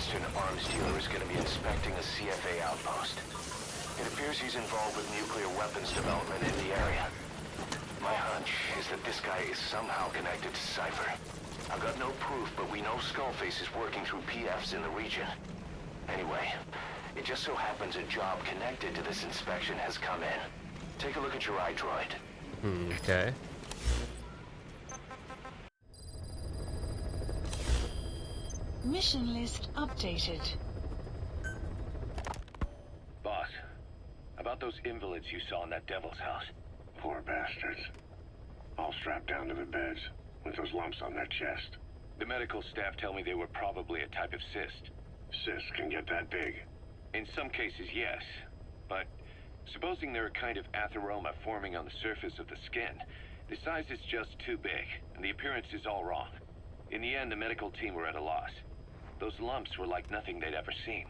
Western arms dealer is going to be inspecting a CFA outpost. It appears he's involved with nuclear weapons development in the area. My hunch is that this guy is somehow connected to Cypher. I've got no proof, but we know Skullface is working through PFs in the region. Anyway, it just so happens a job connected to this inspection has come in. Take a look at your iDroid. Okay. Mission list updated. Boss, about those invalids you saw in that devil's house. Poor bastards. All strapped down to the beds, with those lumps on their chest. The medical staff tell me they were probably a type of cyst. Cysts can get that big. In some cases, yes. But supposing they're a kind of atheroma forming on the surface of the skin, the size is just too big, and the appearance is all wrong. In the end, the medical team were at a loss. Those lumps were like nothing they'd ever seen.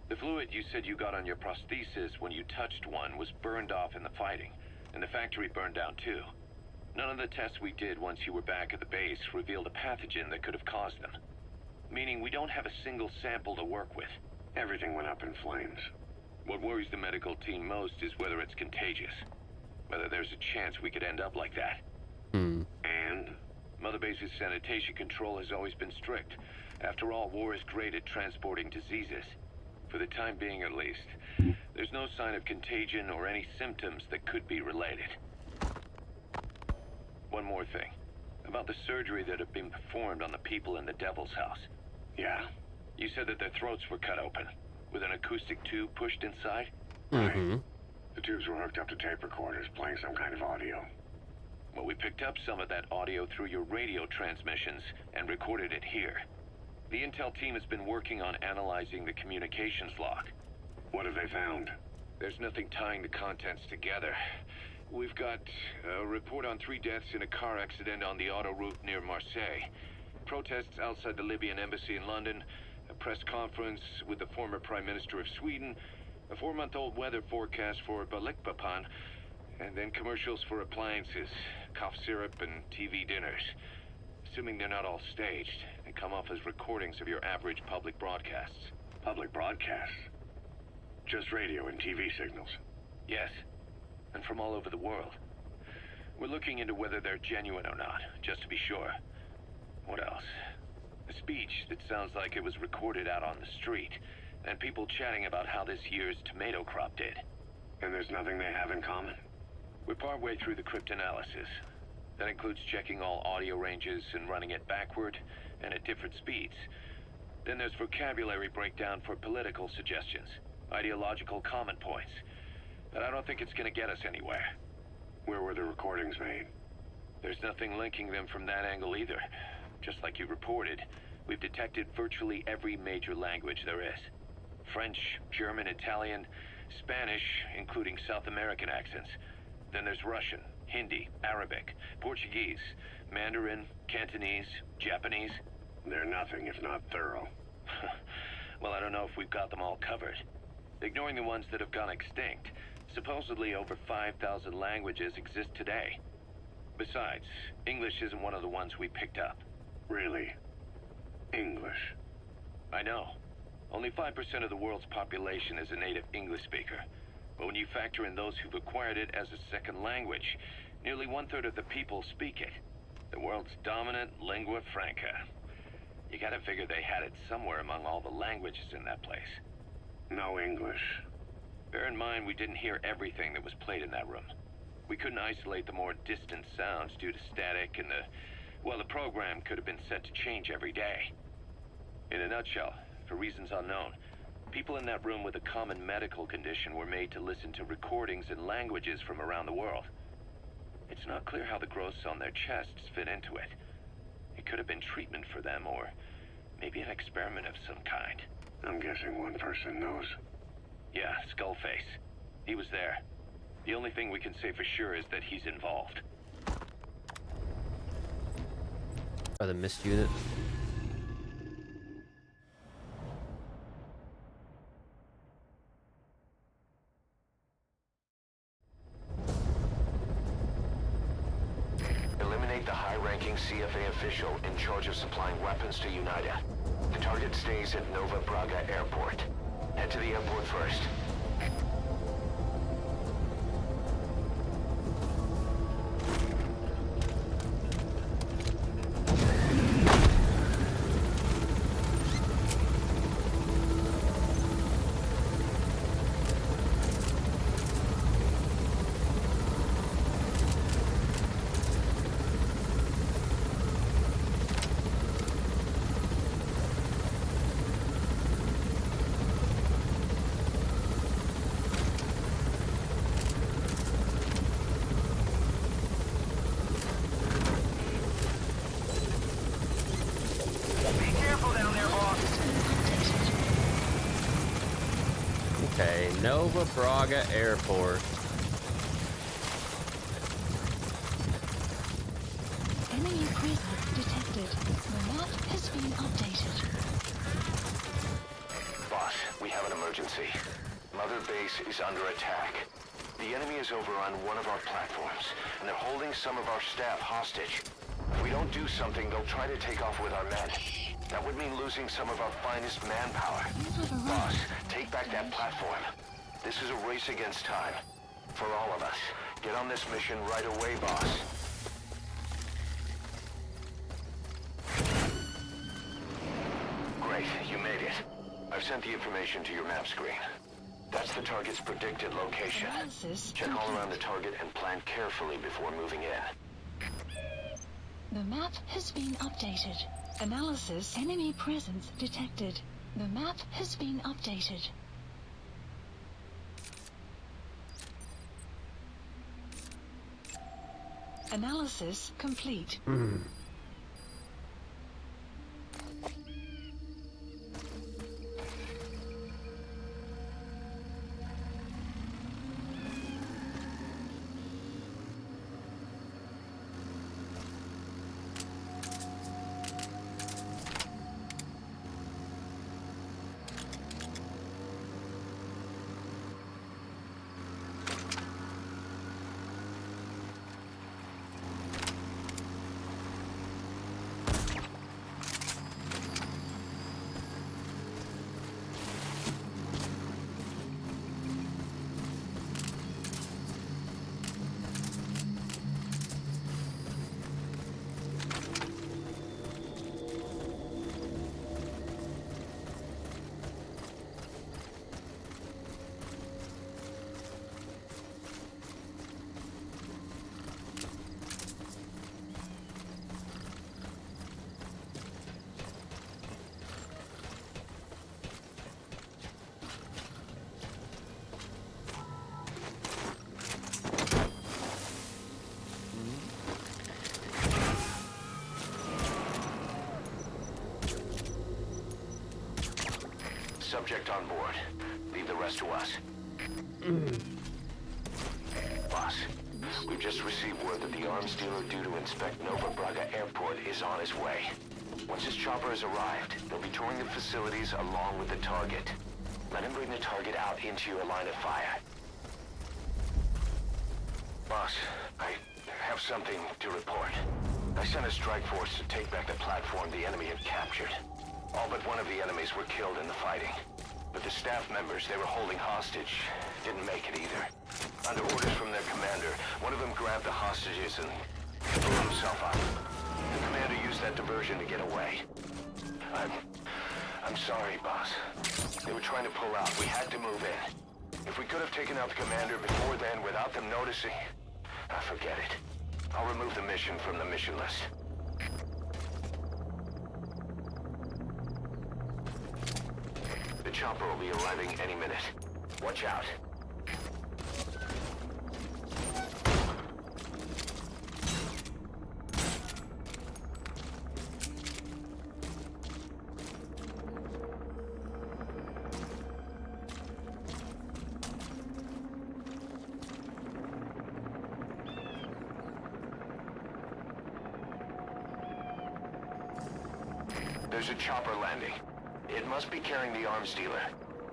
The fluid you said you got on your prosthesis when you touched one was burned off in the fighting, and the factory burned down too. None of the tests we did once you were back at the base revealed a pathogen that could have caused them. Meaning we don't have a single sample to work with. Everything went up in flames. What worries the medical team most is whether it's contagious. Whether there's a chance we could end up like that. And? Mother Base's sanitation control has always been strict. After all, war is great at transporting diseases. For the time being, at least. There's no sign of contagion or any symptoms that could be related. One more thing. About the surgery that had been performed on the people in the Devil's House. Yeah? You said that their throats were cut open, with an acoustic tube pushed inside? Right. The tubes were hooked up to tape recorders, playing some kind of audio. Well, we picked up some of that audio through your radio transmissions and recorded it here. The intel team has been working on analyzing the communications log. What have they found? There's nothing tying the contents together. We've got a report on 3 deaths in a car accident on the autoroute near Marseille. Protests outside the Libyan embassy in London. A press conference with the former Prime Minister of Sweden. A 4-month-old weather forecast for Balikpapan. And then commercials for appliances, cough syrup, and TV dinners. Assuming they're not all staged, they come off as recordings of your average public broadcasts. Public broadcasts? Just radio and TV signals? Yes, and from all over the world. We're looking into whether they're genuine or not, just to be sure. What else? A speech that sounds like it was recorded out on the street, and people chatting about how this year's tomato crop did. And there's nothing they have in common? We're partway through the cryptanalysis. That includes checking all audio ranges and running it backward and at different speeds. Then there's vocabulary breakdown for political suggestions, ideological comment points. But I don't think it's going to get us anywhere. Where were the recordings made? There's nothing linking them from that angle either. Just like you reported, we've detected virtually every major language there is. French, German, Italian, Spanish, including South American accents. Then there's Russian, Hindi, Arabic, Portuguese, Mandarin, Cantonese, Japanese. They're nothing if not thorough. Well, I don't know if we've got them all covered. Ignoring the ones that have gone extinct, supposedly over 5,000 languages exist today. Besides, English isn't one of the ones we picked up. Really? English? I know. Only 5% of the world's population is a native English speaker. But when you factor in those who've acquired it as a second language, nearly 1/3 of the people speak it. The world's dominant lingua franca. You gotta figure they had it somewhere among all the languages in that place. No English. Bear in mind, we didn't hear everything that was played in that room. We couldn't isolate the more distant sounds due to static, and the program could have been set to change every day. In a nutshell, for reasons unknown, people in that room with a common medical condition were made to listen to recordings in languages from around the world. It's not clear how the growths on their chests fit into it. It could have been treatment for them, or maybe an experiment of some kind. I'm guessing one person knows. Yeah, Skullface. He was there. The only thing we can say for sure is that he's involved. By the mist unit. Eliminate the high-ranking CFA official in charge of supplying weapons to United. The target stays at Nova Braga Airport. Head to the airport first. Okay, Nova Braga Airport. Enemy presence detected. The map has been updated. Boss, we have an emergency. Mother Base is under attack. The enemy is over on one of our platforms, and they're holding some of our staff hostage. If we don't do something, they'll try to take off with our men. That would mean losing some of our finest manpower. Boss, take back that platform. This is a race against time. For all of us. Get on this mission right away, boss. Great, you made it. I've sent the information to your map screen. That's the target's predicted location. Check all around the target and plan carefully before moving in. The map has been updated. Analysis. Enemy presence detected. The map has been updated. Analysis complete. Subject on board. Leave the rest to us. Boss, we've just received word that the arms dealer due to inspect Nova Braga Airport is on his way. Once his chopper has arrived, they'll be touring the facilities along with the target. Let him bring the target out into your line of fire. Boss, I have something to report. I sent a strike force to take back the platform the enemy had captured. All but one of the enemies were killed in the fighting. But the staff members they were holding hostage didn't make it either. Under orders from their commander, one of them grabbed the hostages and blew himself up. The commander used that diversion to get away. I'm sorry, boss. They were trying to pull out. We had to move in. If we could have taken out the commander before then without them noticing, forget it. I'll remove the mission from the mission list. The chopper will be arriving any minute. Watch out. There's a chopper landing. It must be carrying the arms dealer.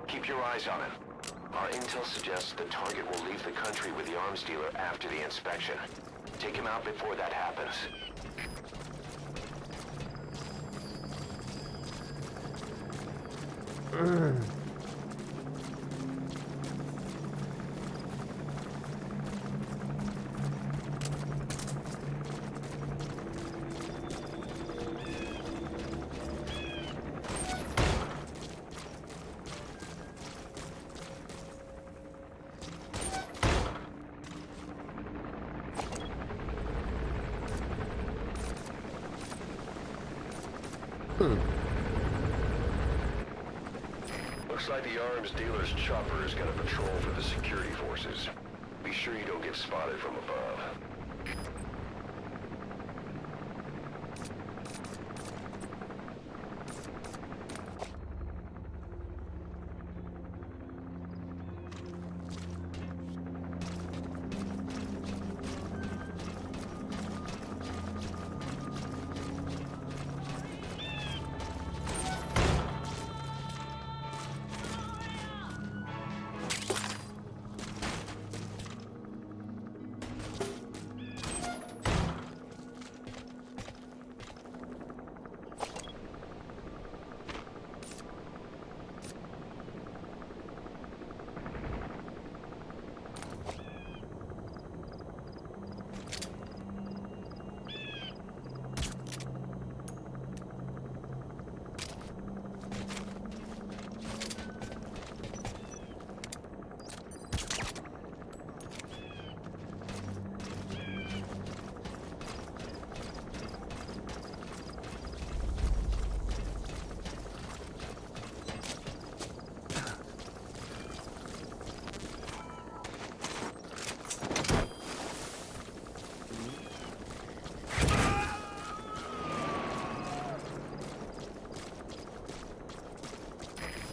Keep your eyes on him. Our intel suggests the target will leave the country with the arms dealer after the inspection. Take him out before that happens. Looks like the arms dealer's chopper is gonna patrol for the security forces. Be sure you don't get spotted from above.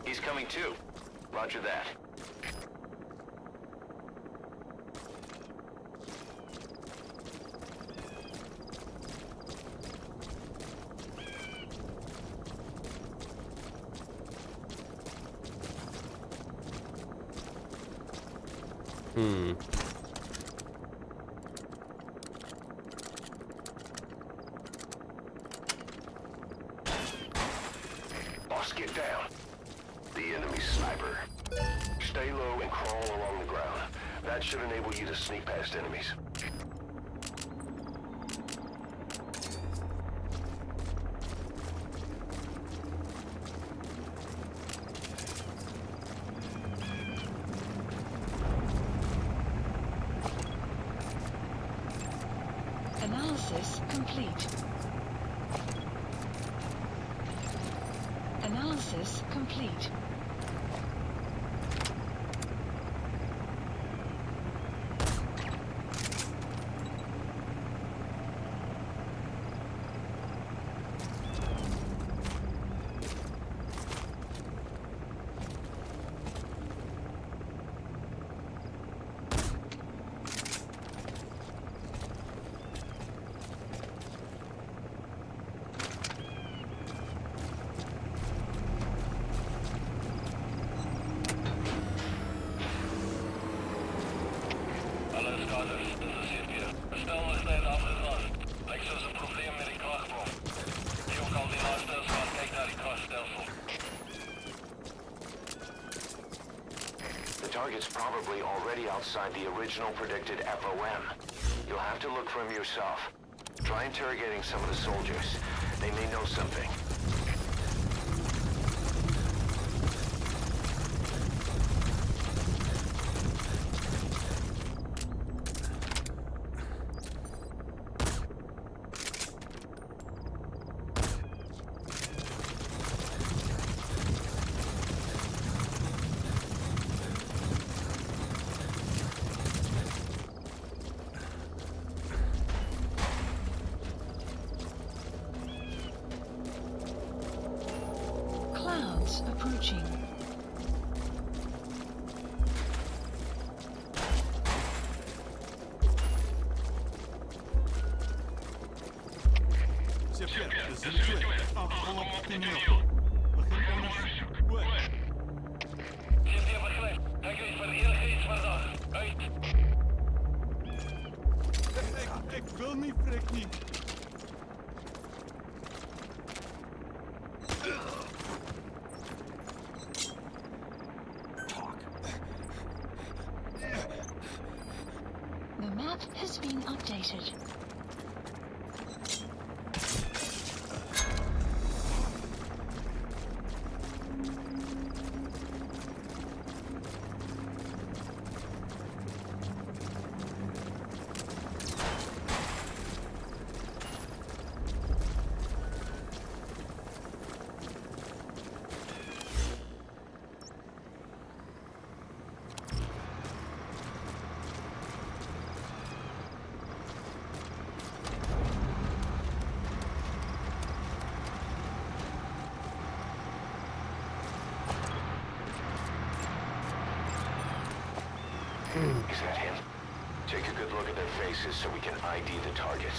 He's coming too. Roger that. Boss, get down. The enemy sniper. Stay low and crawl along the ground. That should enable you to sneak past enemies. Analysis complete. Analysis complete. The target's probably already outside the original predicted FOM. You'll have to look for him yourself. Try interrogating some of the soldiers. They may know something. Approaching. Ik wil niet, prik niet. map has been updated. Is that him? Take a good look at their faces so we can ID the targets.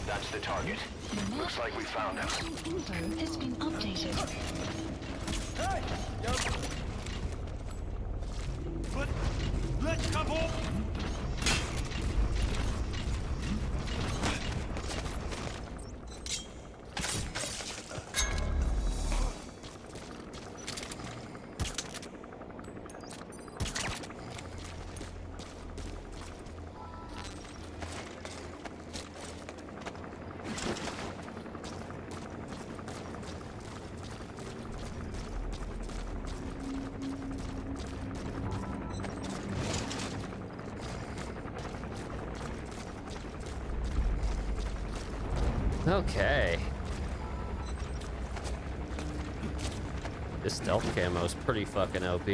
That's the target. Looks like we found him. Info has been updated. Hey! But let's come home! Okay. This stealth camo's pretty fucking OP.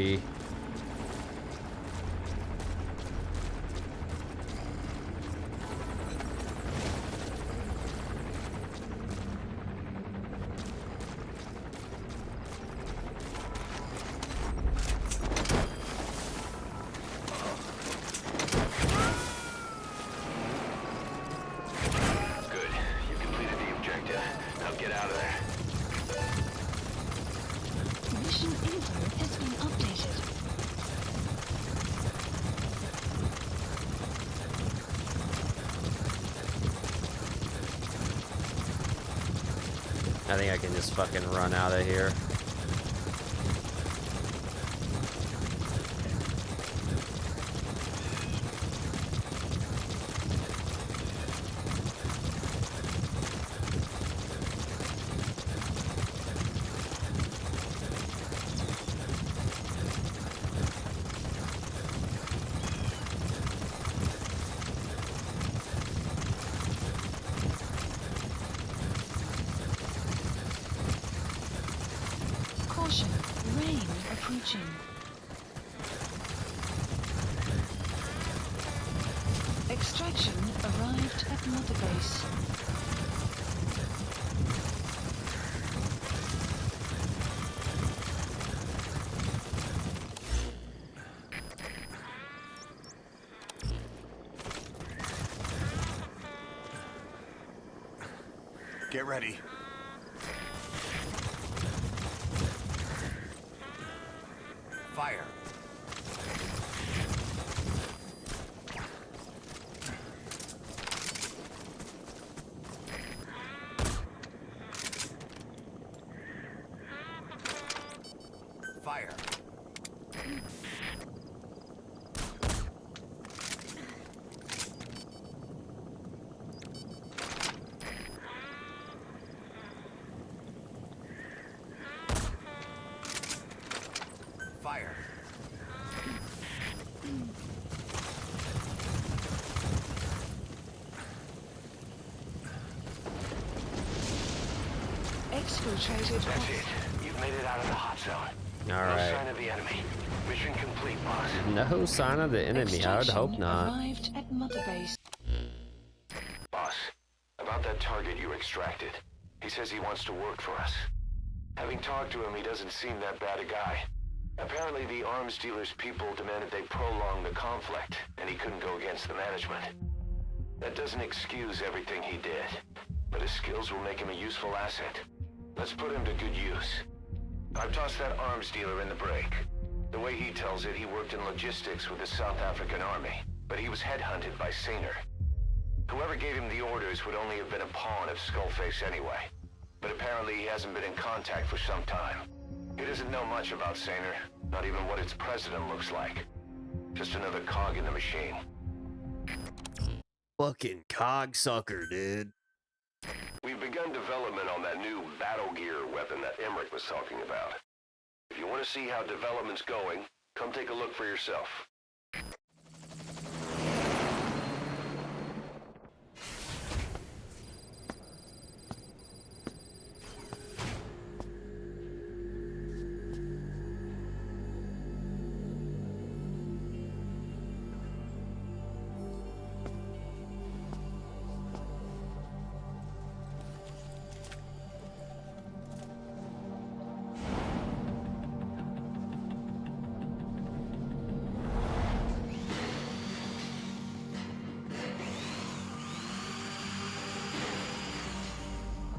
Mission info has been updated. I think I can just fucking run out of here. Caution, rain approaching. Extraction arrived at Mother Base. Get ready. Fire. Fire. Fire. Exfiltrated. That's it. You've made it out of the hot zone. No Alright. sign of the enemy. Mission complete, boss. No sign of the enemy. I would hope not. Arrived at Mother Base. Boss, about that target you extracted. He says he wants to work for us. Having talked to him, he doesn't seem that bad a guy. Apparently, the arms dealer's people demanded they prolong the conflict, and he couldn't go against the management. That doesn't excuse everything he did, but his skills will make him a useful asset. Let's put him to good use. I've tossed that arms dealer in the break. The way he tells it, he worked in logistics with the South African army, but he was headhunted by Saner. Whoever gave him the orders would only have been a pawn of Skullface anyway, but apparently he hasn't been in contact for some time. He doesn't know much about Saner, not even what its president looks like. Just another cog in the machine. Fucking cogsucker, dude. We've begun development on that new battle gear weapon that Emmerich was talking about. If you want to see how development's going, come take a look for yourself.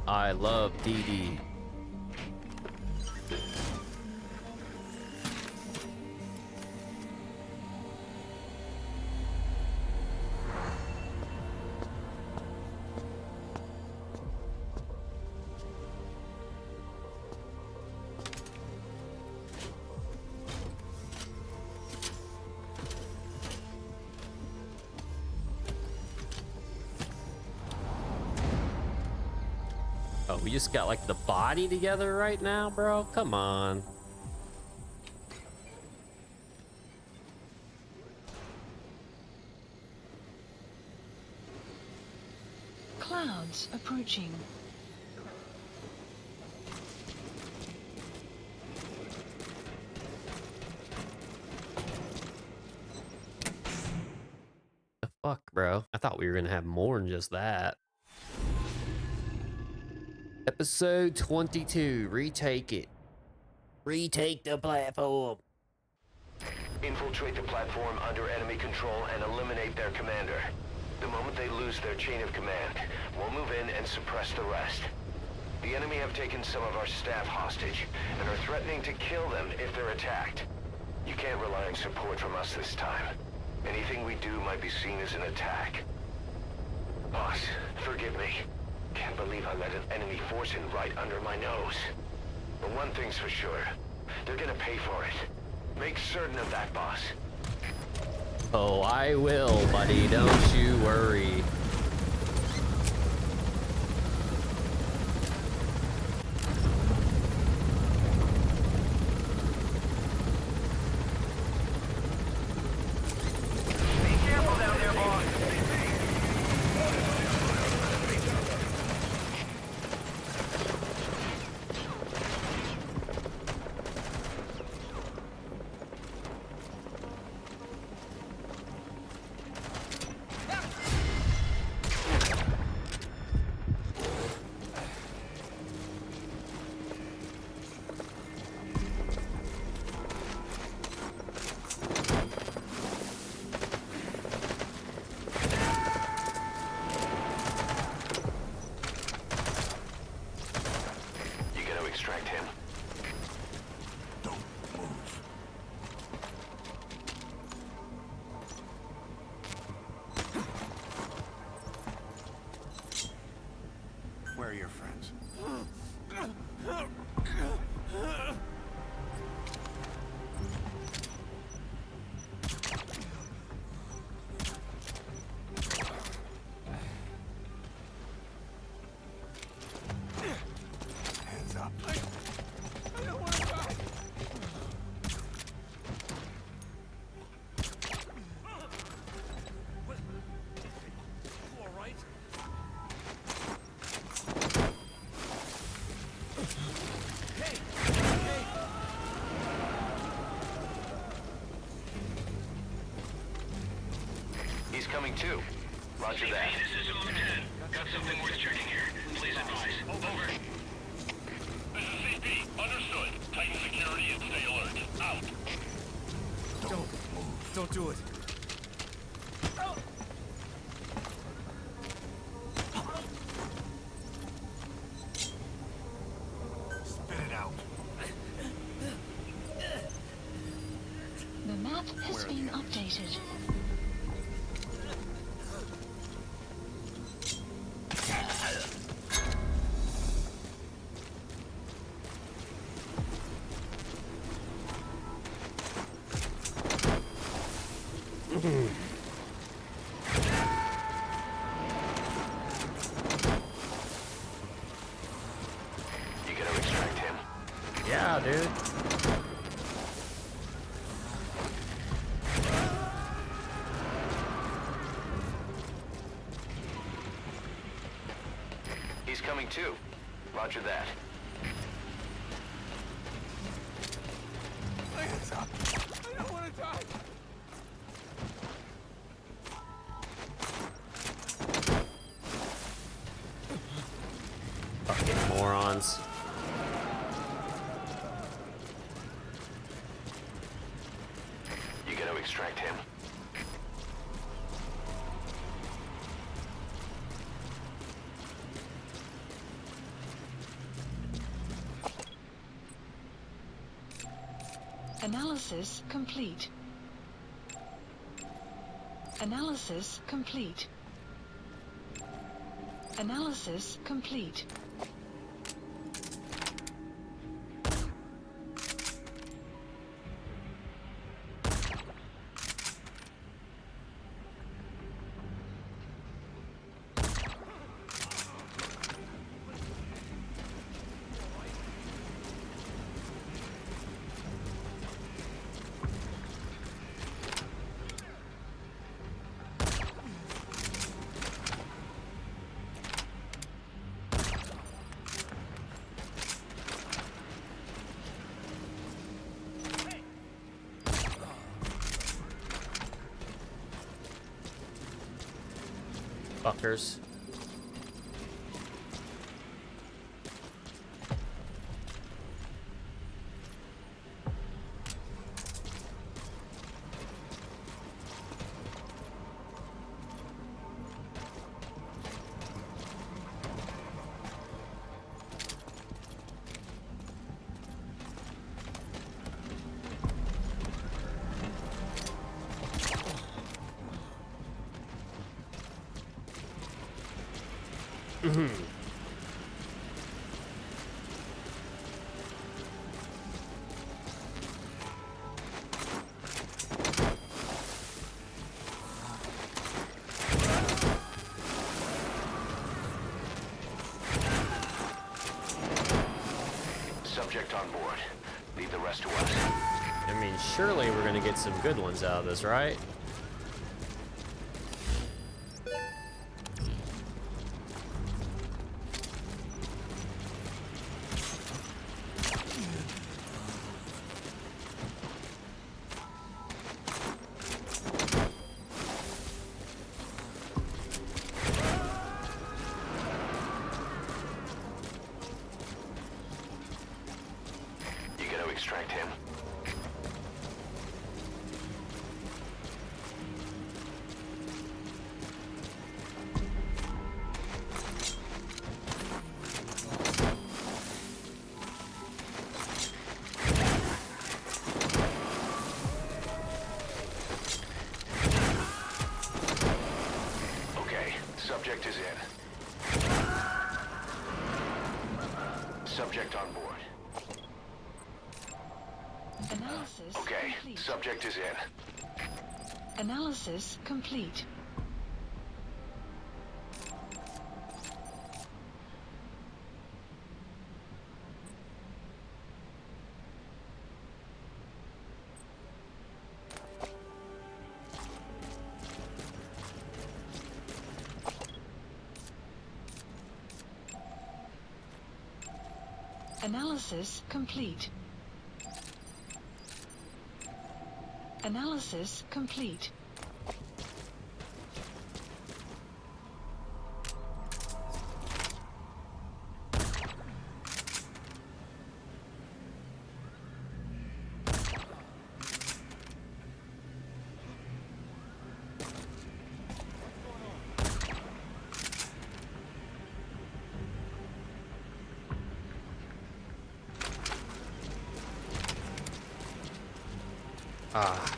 I love DD. Oh, we just got like the body together right now, bro? Come on. Clouds approaching. The fuck, bro? I thought we were gonna have more than just that. Episode 22, retake it. Retake the platform. Infiltrate the platform under enemy control and eliminate their commander. The moment they lose their chain of command, we'll move in and suppress the rest. The enemy have taken some of our staff hostage and are threatening to kill them if they're attacked. You can't rely on support from us this time. Anything we do might be seen as an attack. Boss, forgive me. Can't believe I let an enemy force in right under my nose. But one thing's for sure. They're gonna pay for it. Make certain of that, boss. Oh, I will, buddy. Don't you worry. Be careful down there, boss. coming too. Roger that. This is Zone 10. Got something worth checking here. Please advise. Over. This is CP. Understood. Tighten security and stay alert. Out. Don't do it. Spit it out. The map has been updated. You gonna extract him? Yeah, dude. He's coming too. Roger that. Hands up. I don't want to die. Fucking morons. You gonna extract him? Analysis complete. Analysis complete. Analysis complete. Fuckers. Subject on board. Leave the rest to us. I mean, surely we're gonna get some good ones out of this, right? You gonna extract him? Okay, subject is in. Subject on board. Analysis Okay, complete. subject is in. Analysis complete. Analysis complete. Analysis complete. Ah.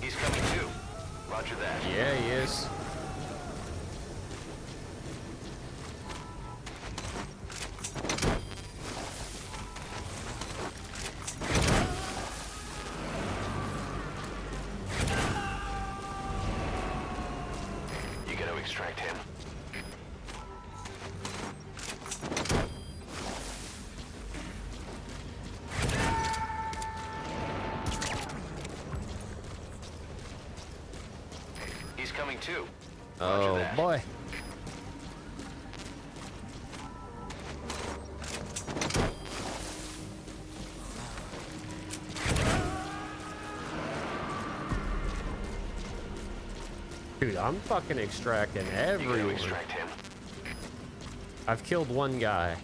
He's coming too. Roger that. Yeah, he is. You gotta extract him. He's coming too. Roger Oh that. boy. Dude, I'm fucking extracting You gotta everyone. extract him. I've killed one guy.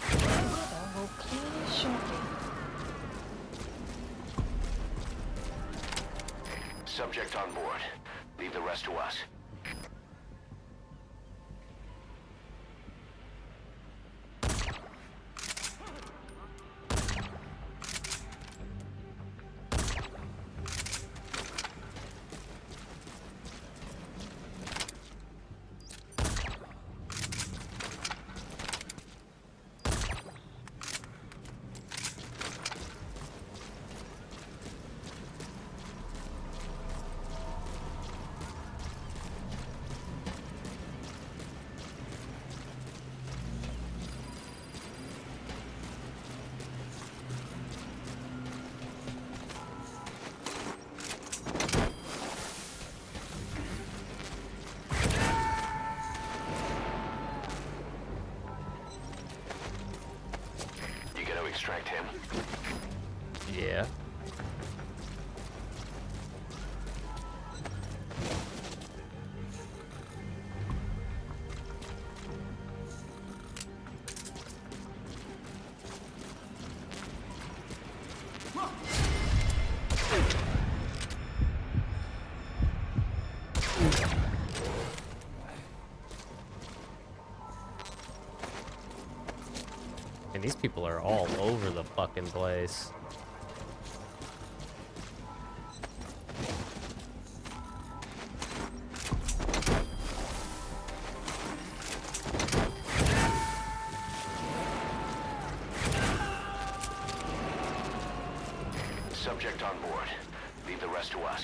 The weather will clear shortly. Subject on board. Leave the rest to us. You gotta extract him. Yeah. And these people are all over the fucking place. Subject on board. Leave the rest to us.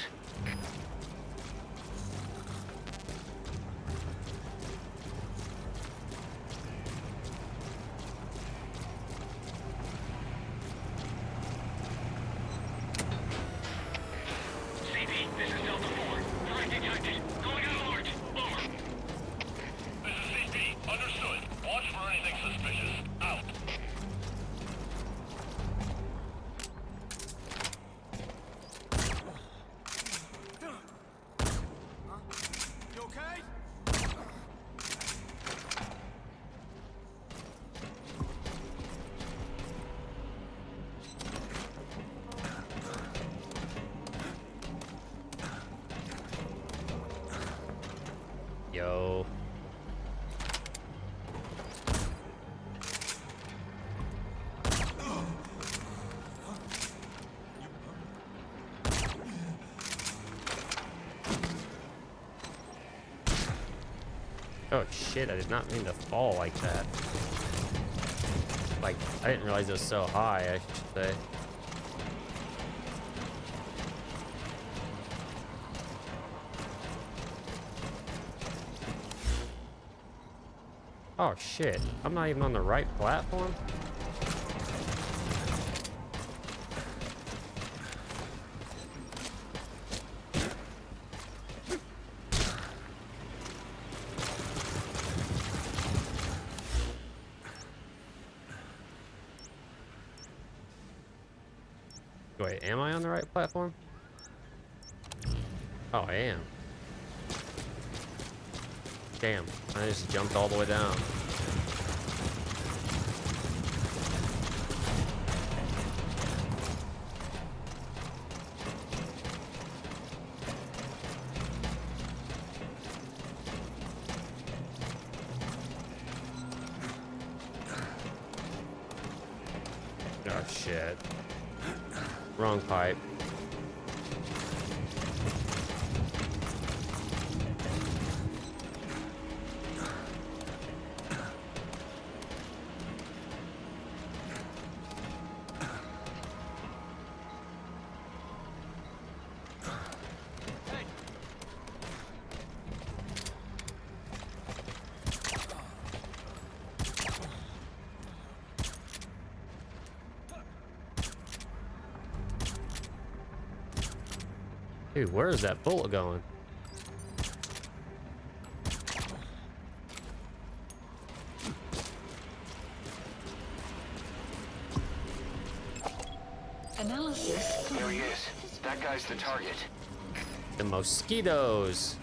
CP, this is Delta 4. Threat detected. Going on alert. Over. This is CP. Understood. Watch for anything suspicious. Out. You okay? Yo. Oh shit, I did not mean to fall like that. Like, I didn't realize it was so high, I should say. Oh shit, I'm not even on the right platform? Wait, am I on the right platform? Oh, I am. Damn, I just jumped all the way down. Oh shit. Wrong pipe. Dude, where is that bullet going? Analysis. There he is. That guy's the target. The mosquitoes.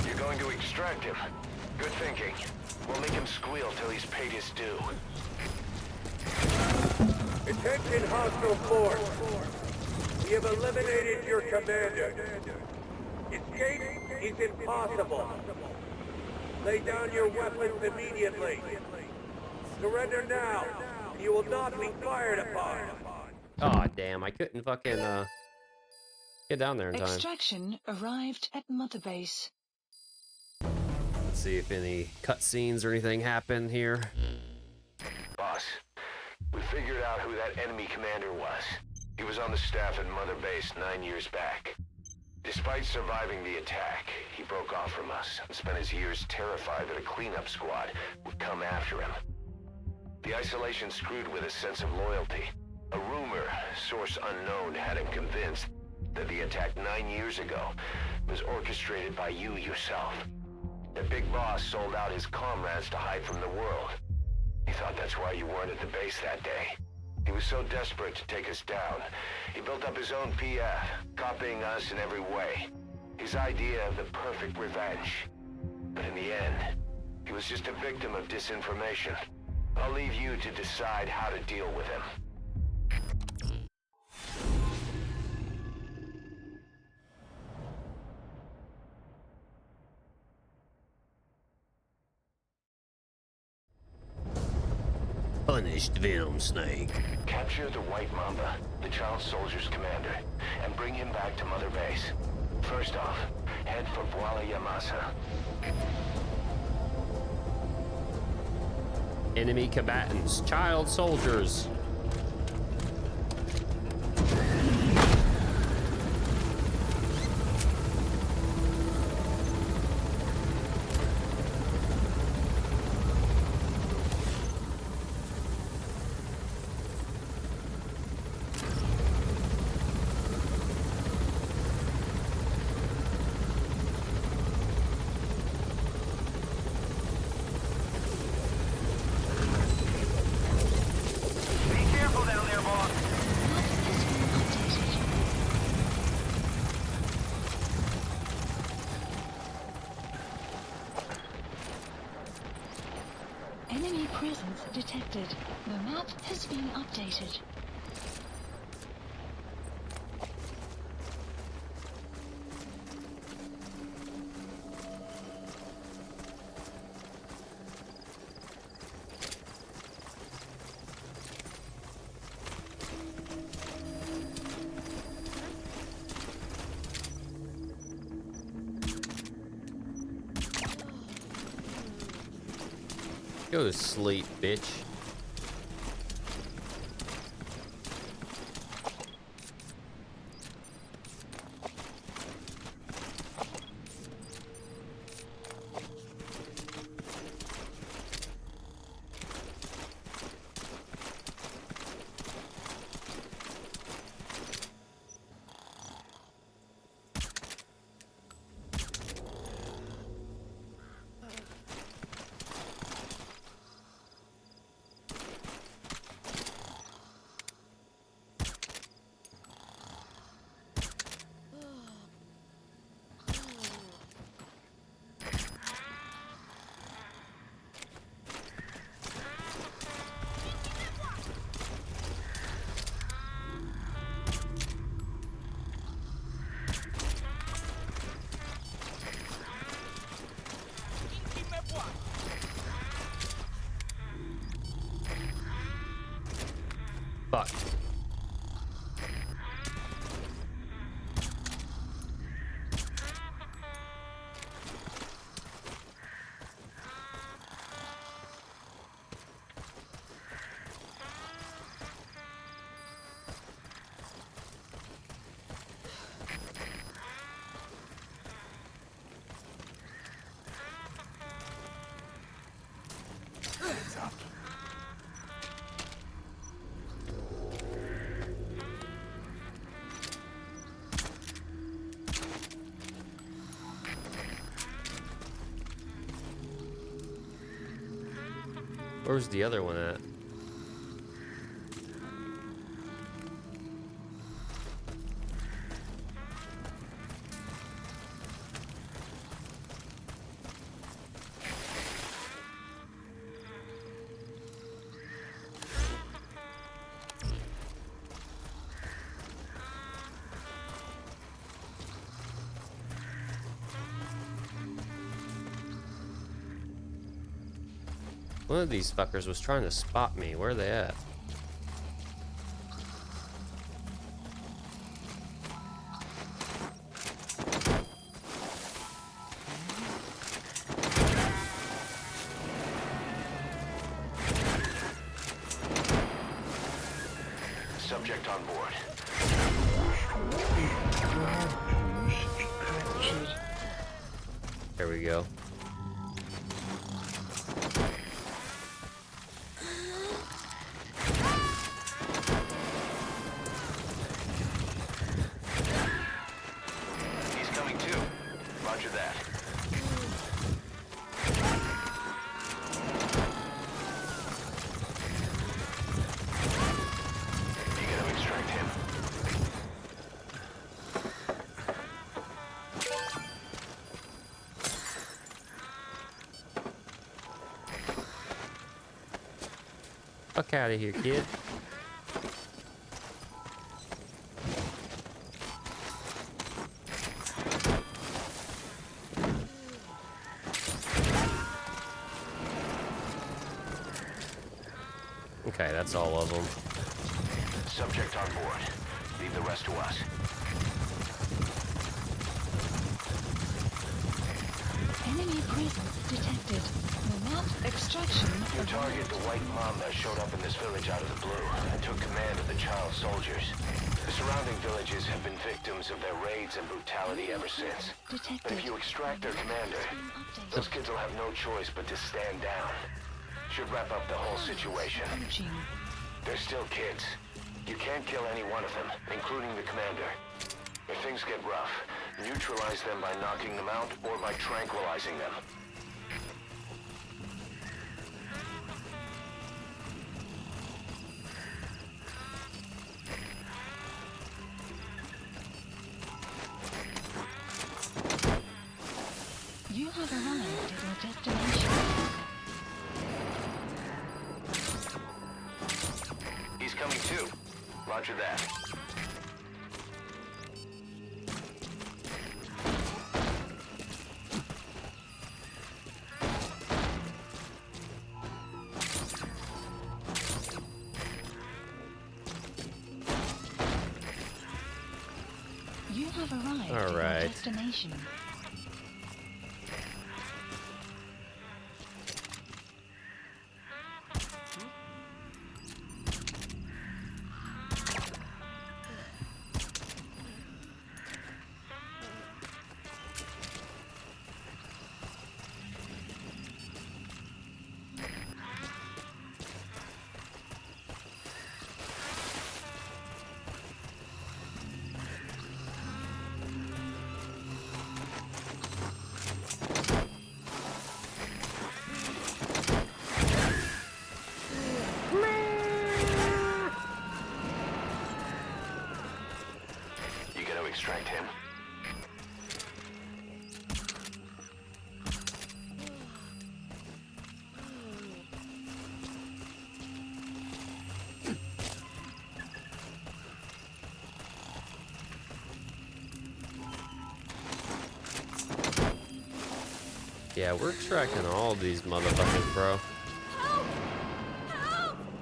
You're going to extract him. Good thinking. We'll make him squeal till he's paid his due. Attention hostile force. We have eliminated your commander. Escape is impossible. Lay down your weapons immediately. Surrender now. You will not be fired upon. Aw, damn, I couldn't fucking, get down there in time. Extraction arrived at Mother Base. Let's see if any cutscenes or anything happen here. Boss, we figured out who that enemy commander was. He was on the staff at Mother Base 9 years back. Despite surviving the attack, he broke off from us and spent his years terrified that a cleanup squad would come after him. The isolation screwed with his sense of loyalty. A rumor, source unknown, had him convinced that the attack 9 years ago was orchestrated by you yourself. The big boss sold out his comrades to hide from the world. He thought that's why you weren't at the base that day. He was so desperate to take us down, he built up his own PF, copying us in every way. His idea of the perfect revenge. But in the end, he was just a victim of disinformation. I'll leave you to decide how to deal with him. Punished Venom Snake. Capture the White Mamba, the child soldier's commander, and bring him back to Mother Base. First off, head for Voila Yamasa. Enemy combatants, child soldiers. Enemy presence detected. The map has been updated. Go to sleep, bitch. Fuck. Where's the other one at? One of these fuckers was trying to spot me. Where are they at? Subject on board. There we go. He's coming too. Roger that. You gotta extract him. Fuck out of here, kid. Okay, that's all of them. Subject on board. Leave the rest to us. Enemy presence detected. The map extraction. Your target, the white Mamba, showed up in this village out of the blue and took command of the child soldiers. The surrounding villages have been victims of their raids and brutality ever since. Detected. But if you extract their commander, those kids will have no choice but to stand down. Should wrap up the whole situation. Approaching. They're still kids. You can't kill any one of them, including the commander. If things get rough, neutralize them by knocking them out or by tranquilizing them. You have arrived at your destination. He's coming too. Roger that. You have arrived All at your right. destination. Yeah, we're tracking all these motherfuckers, bro.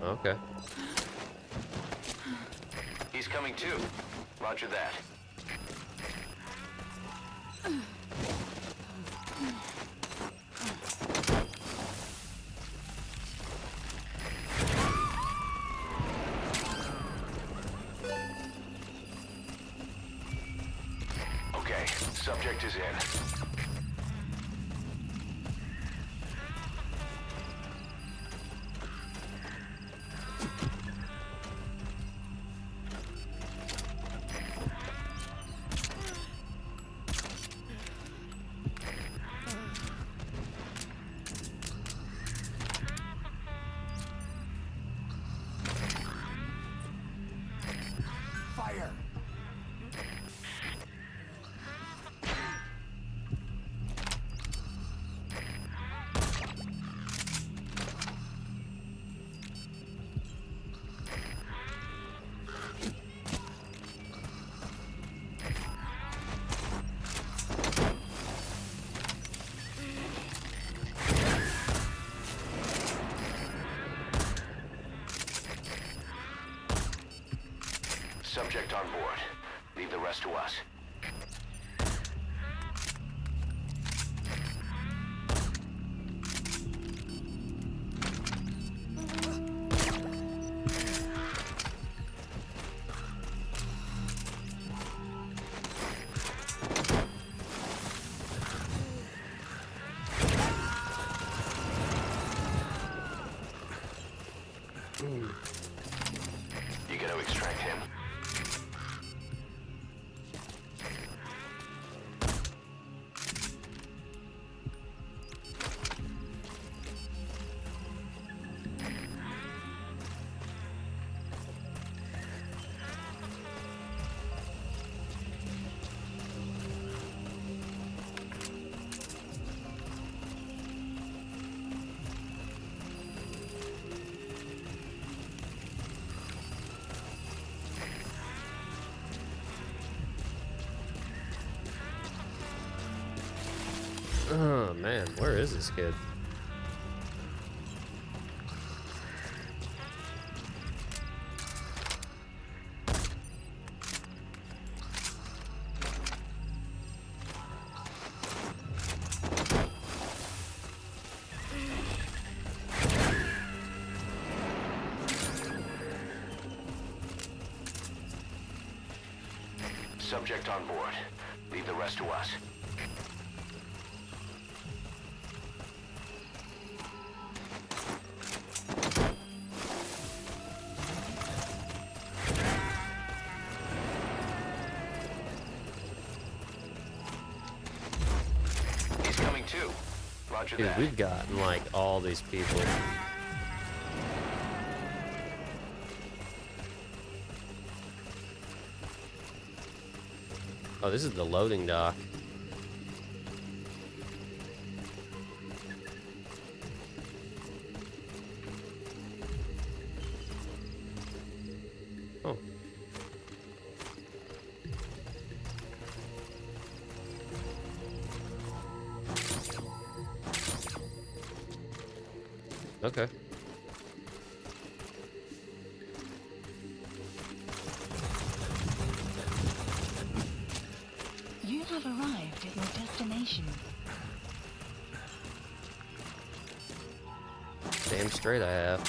Okay. He's coming too. Roger that. Okay, subject is in. Fire! Subject on board. Leave the rest to us. You gotta extract him. Oh man, where is this kid? Subject on board. Leave the rest to us. He's coming too. Roger Dude, that. we've gotten like all these people. Oh, this is the loading dock. Oh. Okay. You have arrived at your destination. Damn straight I have.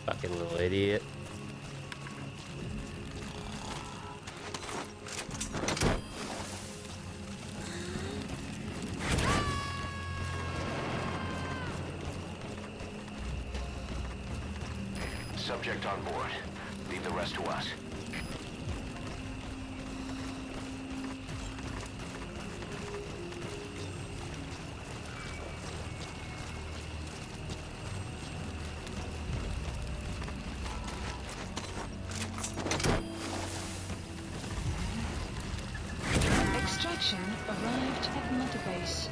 Fucking little idiot. Subject on board. Leave the rest to us. Extraction arrived arrived at Mother Base.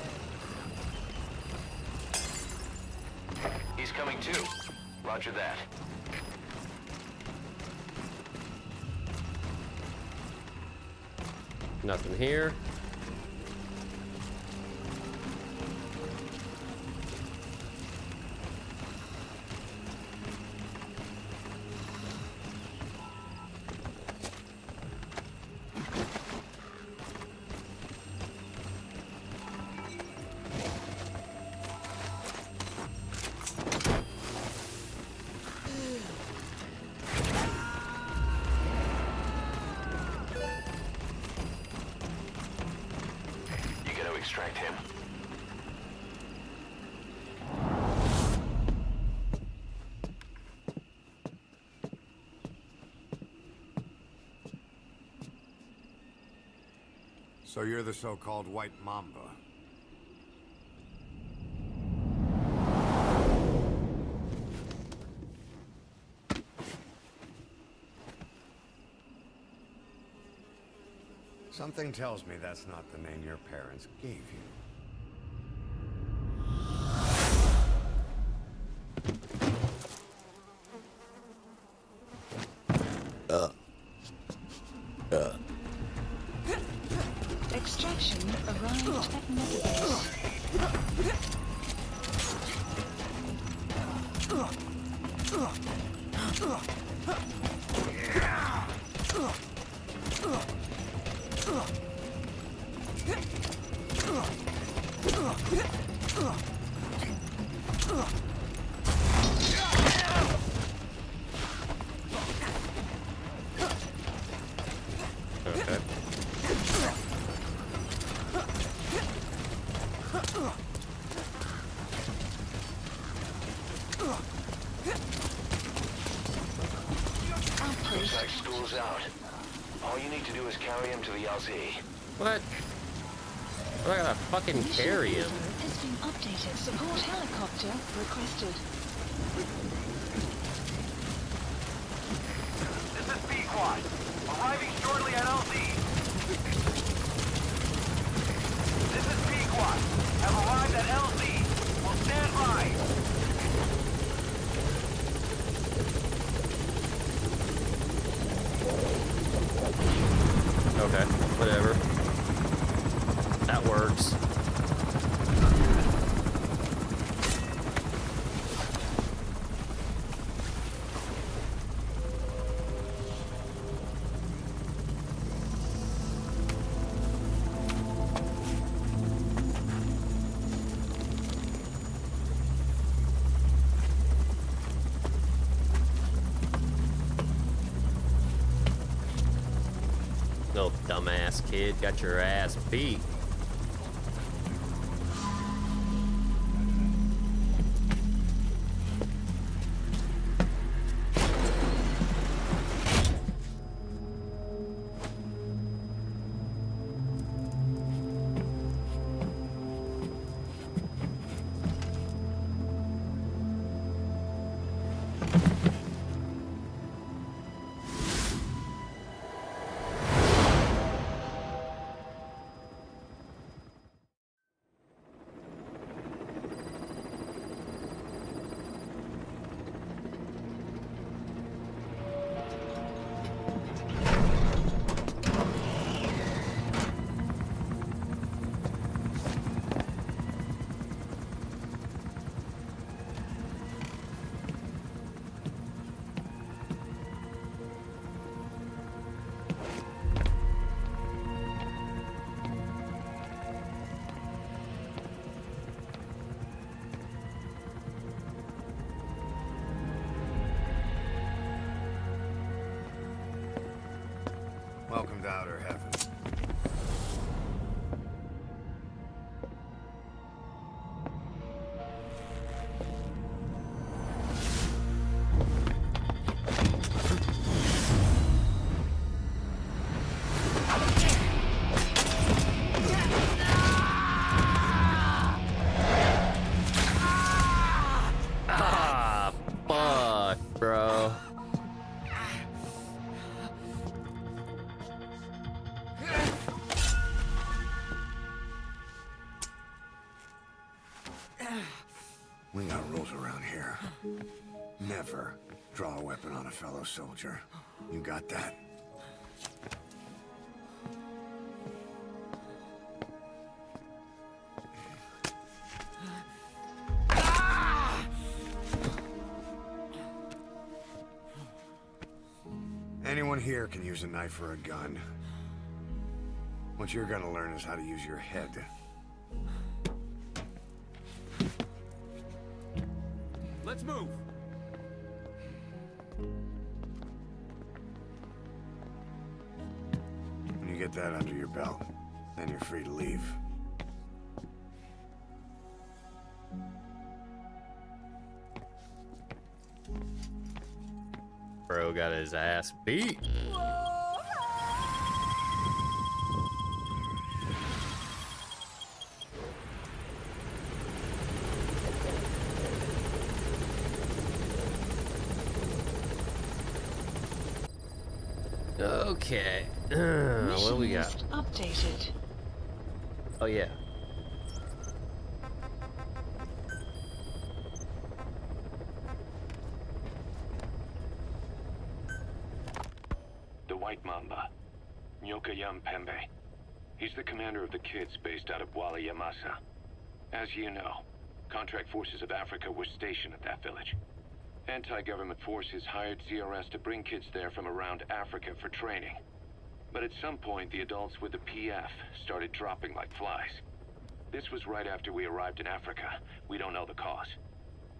He's coming too. Roger that. Nothing here. Extract him. So you're the so-called White Mamba. Something tells me that's not the name your parents gave you. Extraction arrived at Mother Base. Okay. Looks like school's out. All you need to do is carry him to the LZ. What? I gotta fucking carry him. Has been updated. Support helicopter requested. This is B-Quad. Arriving shortly at LZ. This is B-Quad. Have arrived at LZ. Will stand by. Okay, whatever. That works. No, dumbass kid, got your ass beat. We got rules around here. Never draw a weapon on a fellow soldier. You got that? Anyone here can use a knife or a gun. What you're gonna learn is how to use your head. Let's move! When you get that under your belt, then you're free to leave. Bro got his ass beat. Okay. What do we got? Mission list updated. Oh yeah. The White Mamba. Nyoka Yam Pembe. He's the commander of the kids based out of Wali Yamasa. As you know, contract forces of Africa were stationed at that village. Anti-government forces hired CRS to bring kids there from around Africa for training. But at some point, the adults with the PF started dropping like flies. This was right after we arrived in Africa. We don't know the cause.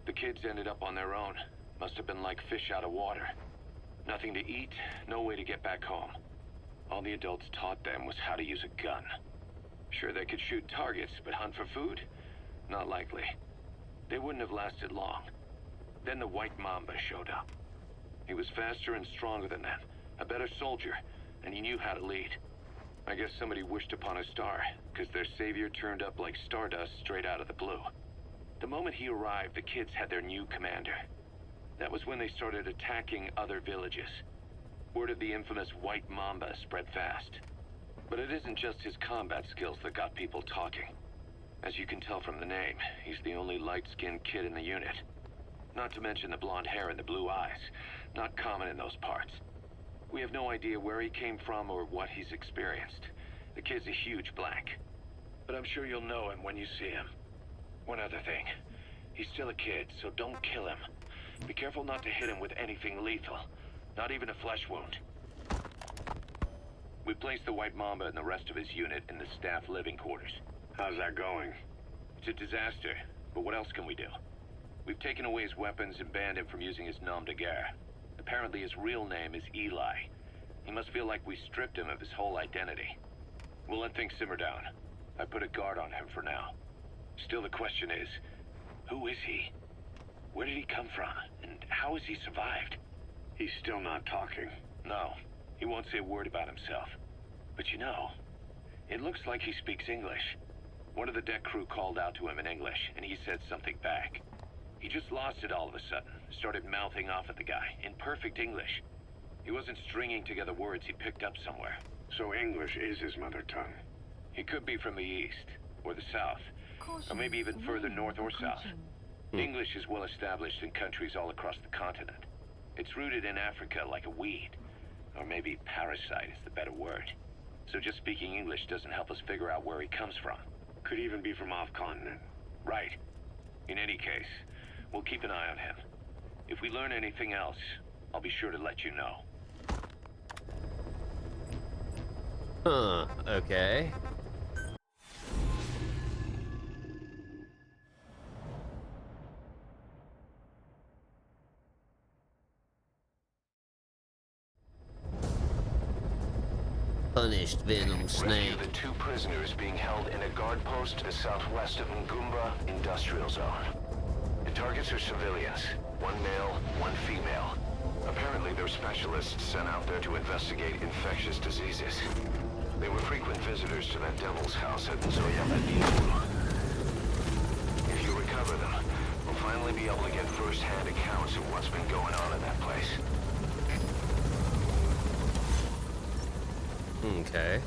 The kids ended up on their own. Must have been like fish out of water. Nothing to eat, no way to get back home. All the adults taught them was how to use a gun. Sure, they could shoot targets, but hunt for food? Not likely. They wouldn't have lasted long. Then the White Mamba showed up. He was faster and stronger than them, a better soldier, and he knew how to lead. I guess somebody wished upon a star, because their savior turned up like stardust straight out of the blue. The moment he arrived, the kids had their new commander. That was when they started attacking other villages. Word of the infamous White Mamba spread fast. But it isn't just his combat skills that got people talking. As you can tell from the name, he's the only light-skinned kid in the unit. Not to mention the blonde hair and the blue eyes. Not common in those parts. We have no idea where he came from or what he's experienced. The kid's a huge blank. But I'm sure you'll know him when you see him. One other thing. He's still a kid, so don't kill him. Be careful not to hit him with anything lethal. Not even a flesh wound. We placed the White Mamba and the rest of his unit in the staff living quarters. How's that going? It's a disaster, but what else can we do? We've taken away his weapons and banned him from using his nom de guerre. Apparently his real name is Eli. He must feel like we stripped him of his whole identity. We'll let things simmer down. I put a guard on him for now. Still the question is, who is he? Where did he come from? And how has he survived? He's still not talking. No, he won't say a word about himself. But you know, it looks like he speaks English. One of the deck crew called out to him in English, and he said something back. He just lost it all of a sudden, started mouthing off at the guy, in perfect English. He wasn't stringing together words he picked up somewhere. So English is his mother tongue. He could be from the east, or the south, or maybe even further north or south. English is well established in countries all across the continent. It's rooted in Africa like a weed, or maybe parasite is the better word. So just speaking English doesn't help us figure out where he comes from. Could even be from off-continent. Right. In any case, we'll keep an eye on him. If we learn anything else, I'll be sure to let you know. Huh, okay. Punished Venom Snake. Rescue the 2 prisoners being held in a guard post to the southwest of Ngumba Industrial Zone. The targets are civilians. 1 male, 1 female. Apparently they're specialists sent out there to investigate infectious diseases. They were frequent visitors to that devil's house at Nzoya. If you recover them, we'll finally be able to get first-hand accounts of what's been going on in that place. Okay.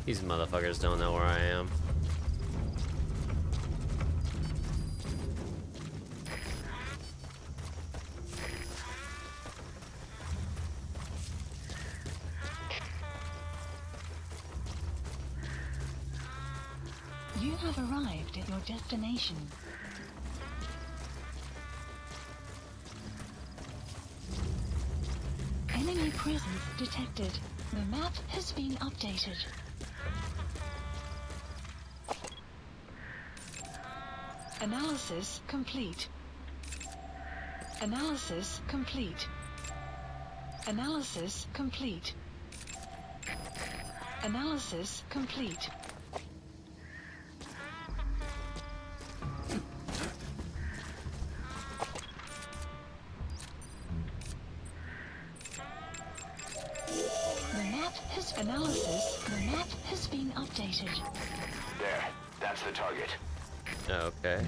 These motherfuckers don't know where I am. You have arrived at your destination. Enemy presence detected. The map has been updated. Analysis complete. Analysis complete. Analysis complete. Analysis complete. The map has been updated. There, that's the target. Okay.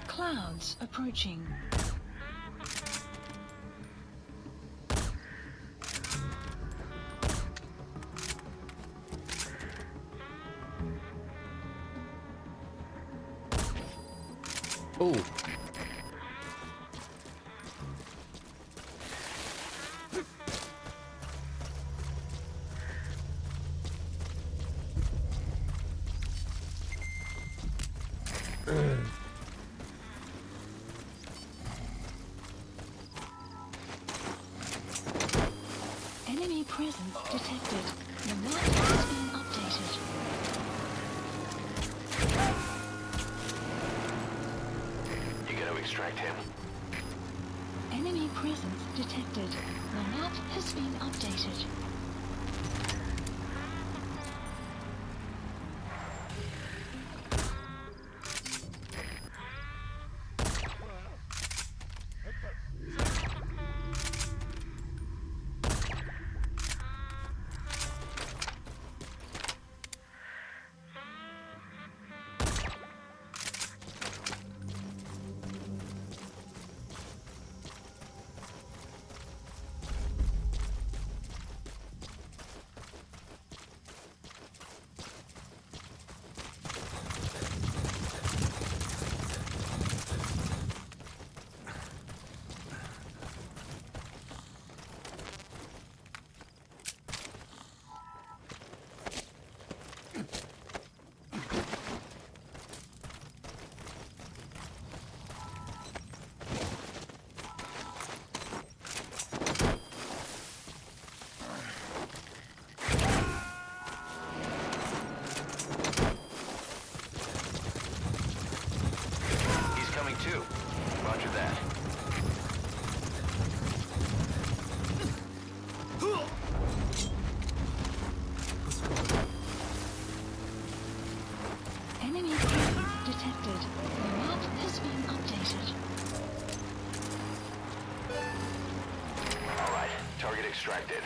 Clouds approaching. Ooh. Enemy presence detected. The map has been updated. You gotta extract him. Enemy presence detected. The map has been updated. Too. Roger that. Enemy presence detected. The map has been updated. All right, target extracted.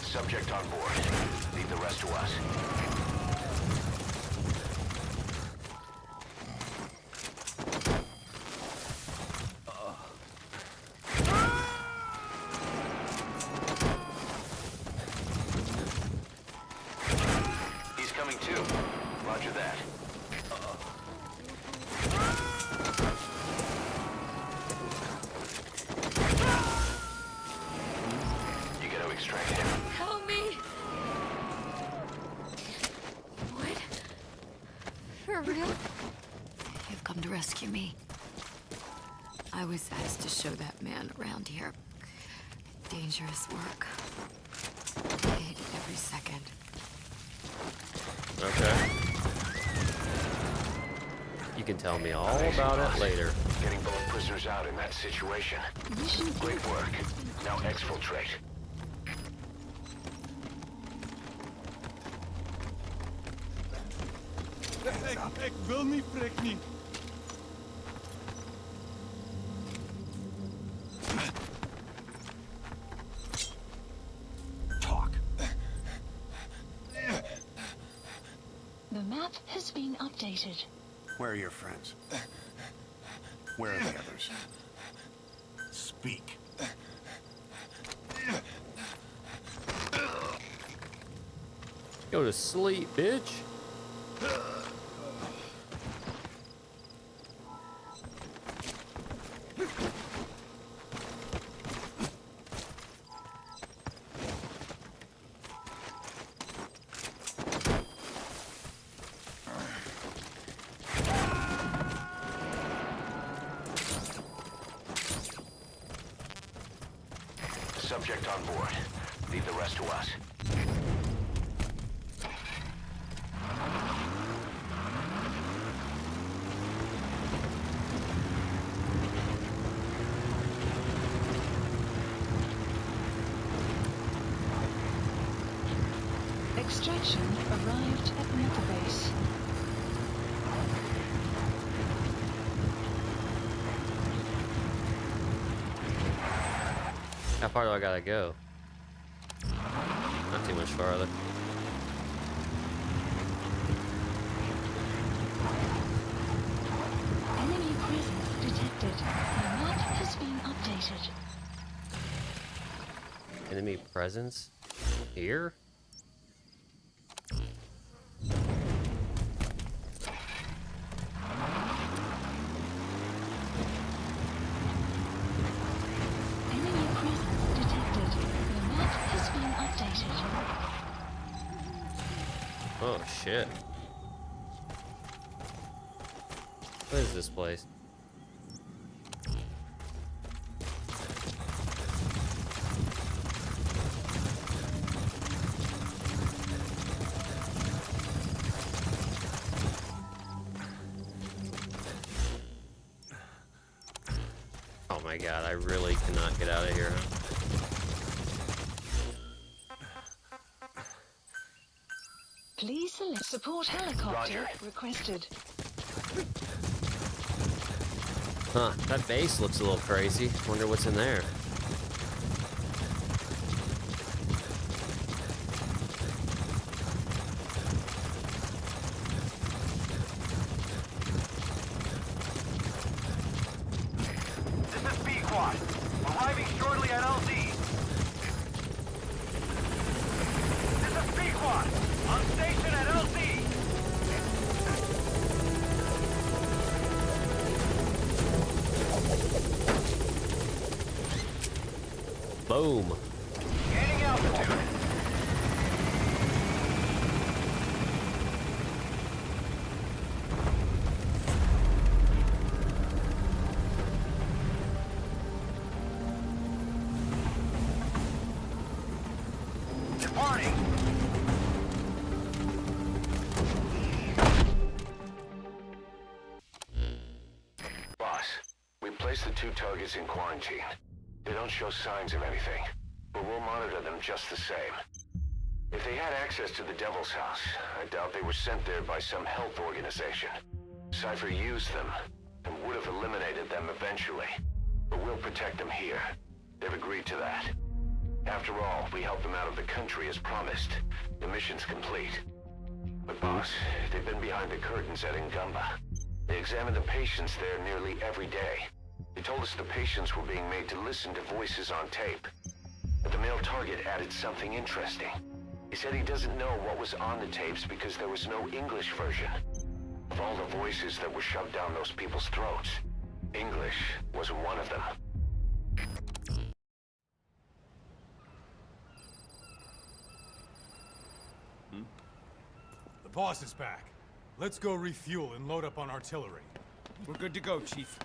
Subject on board. Leave the rest to us. He's coming too. Roger that. You gotta extract him. Help me! What? For real? You've come to rescue me. I was asked to show that man around here. Dangerous work. I hate it every second. Okay. You can tell me all about it later. Getting both prisoners out in that situation. Great work. Now exfiltrate. Ik wil niet, Freek niet. Talk. The map has been updated. Where are your friends? Where are the others? Speak. Go to sleep, bitch. Subject on board. Leave the rest to us. Extraction arrived at the Mamba base. How far do I gotta go? Not too much farther. Enemy presence detected. The map has been updated. Enemy presence? Here? Enemy presence detected. The map has been updated. Oh shit. What is this place? Oh my god, I really cannot get out of here, huh? Please select support helicopter Roger. requested. Huh, that base looks a little crazy. Wonder what's in there. This is B-Quad. Arriving shortly at LZ. This is B-Quad. On station at LZ. Boom. Gaining altitude. Departing. Boss, we placed the two targets in quarantine. They don't show signs of anything, but we'll monitor them just the same. If they had access to the Devil's House, I doubt they were sent there by some health organization. Cypher used them, and would have eliminated them eventually. But we'll protect them here. They've agreed to that. After all, we helped them out of the country as promised. The mission's complete. But boss, they've been behind the curtains at Ngamba. They examine the patients there nearly every day. They told us the patients were being made to listen to voices on tape. But the male target added something interesting. He said he doesn't know what was on the tapes because there was no English version. Of all the voices that were shoved down those people's throats, English wasn't one of them. The boss is back. Let's go refuel and load up on artillery. We're good to go, Chief.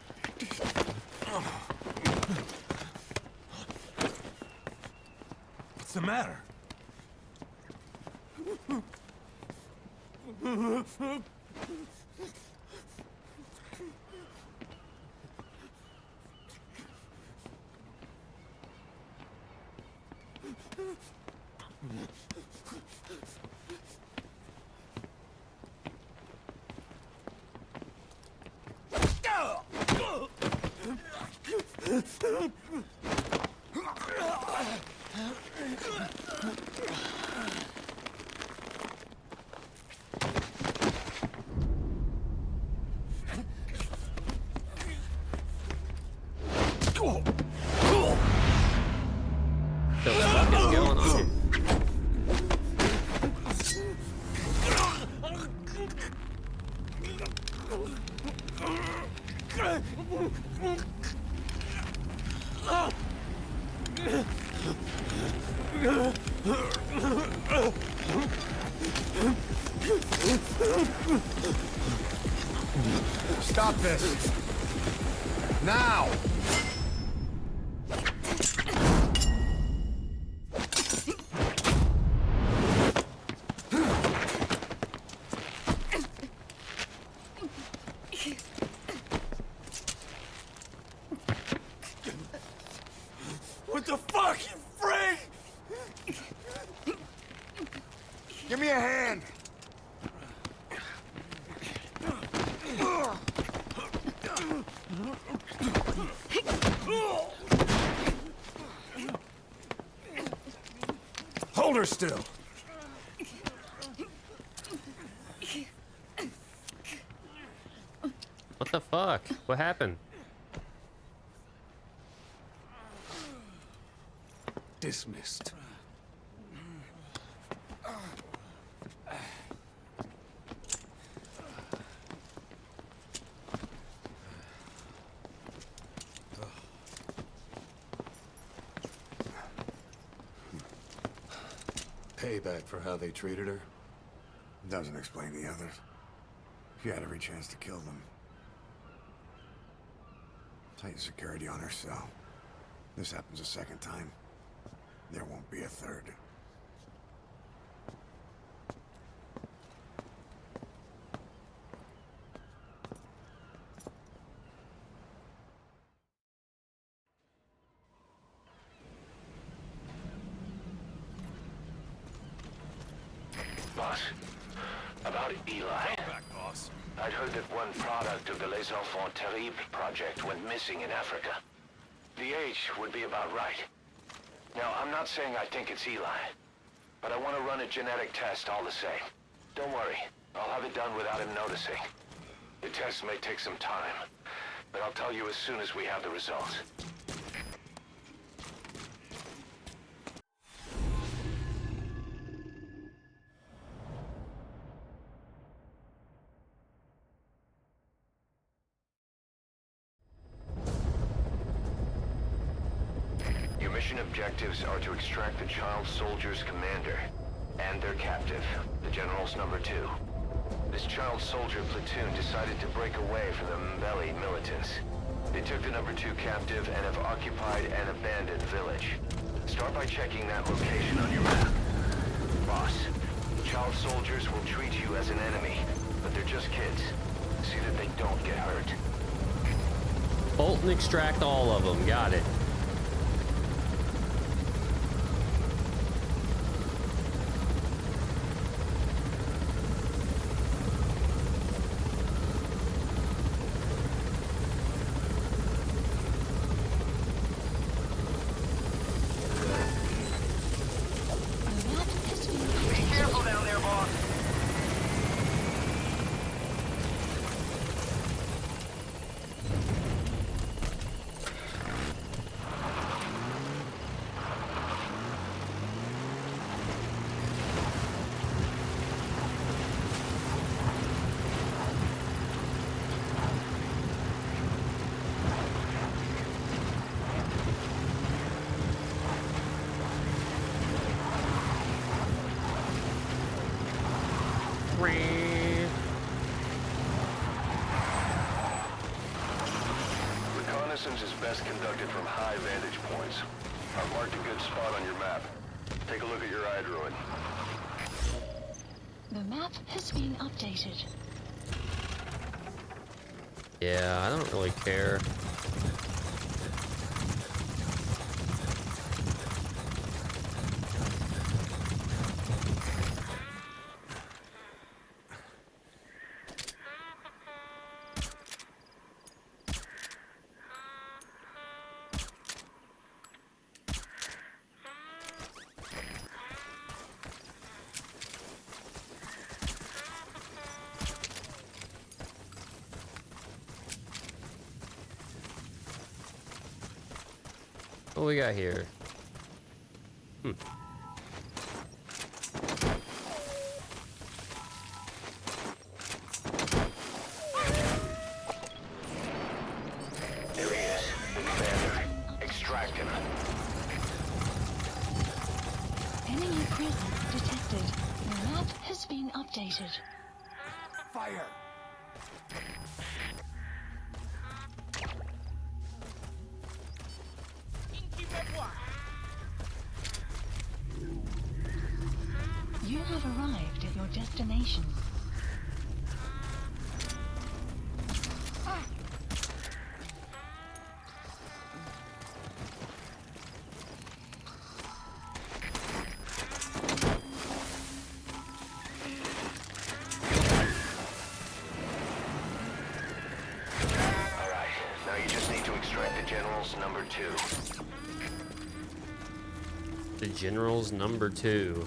What's the matter? The fuck is going on? Stop this! Now! What the fuck, you freak? Give me a hand! Hold her still! What the fuck? What happened? Dismissed. Payback for how they treated her? Doesn't explain the others. She had every chance to kill them. Tight security on her cell. This happens a second time. There won't be a third. Boss, about Eli. Back, boss. I'd heard that one product of the Les Enfants Terribles project went missing in Africa. The age would be about right. Now, I'm not saying I think it's Eli, but I want to run a genetic test all the same. Don't worry, I'll have it done without him noticing. The test may take some time, but I'll tell you as soon as we have the results. Mission objectives are to extract the child soldier's commander and their captive, the General's number 2. This child soldier platoon decided to break away from the Mamba militants. They took the number 2 captive and have occupied an abandoned village. Start by checking that location on your map. Boss, child soldiers will treat you as an enemy, but they're just kids. See that they don't get hurt. Bolt and extract all of them. Got it. Reconnaissance is conducted from high vantage points. I've marked a good spot on your map. Take a look at your eye droid. The map has been updated. Yeah, I don't really care. What we got here? There he is, the commander. Extract him. Enemy presence detected. The map has been updated. Fire! You have arrived at your destination. Alright, now you just need to extract the General's number 2. The General's number 2.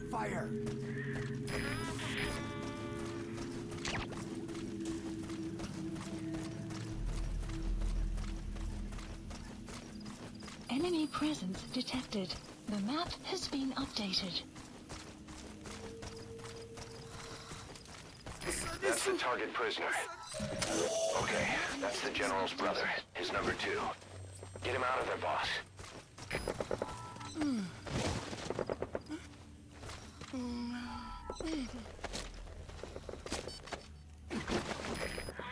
Fire! Enemy presence detected. The map has been updated. That's the target prisoner. Okay, that's the General's brother, his number 2. Get him out of there, boss.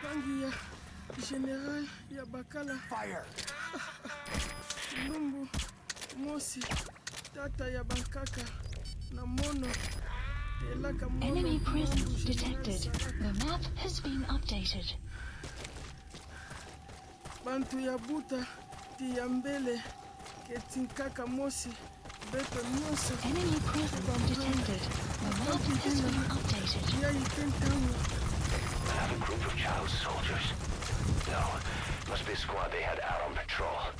Rangi ya General ya Bakala. Fire! Lumbu, Mosi, Tata ya Bankaka, Namono, Telaka Mono. Enemy presence detected. The map has been updated. Bantu ya Buta, Tiambele, Ketinkaka Mosi, Beto Nyosa. Enemy presence detected. The map has been updated. Ya Ikentamu. I have a group of child soldiers. No, must be a squad they had out on patrol.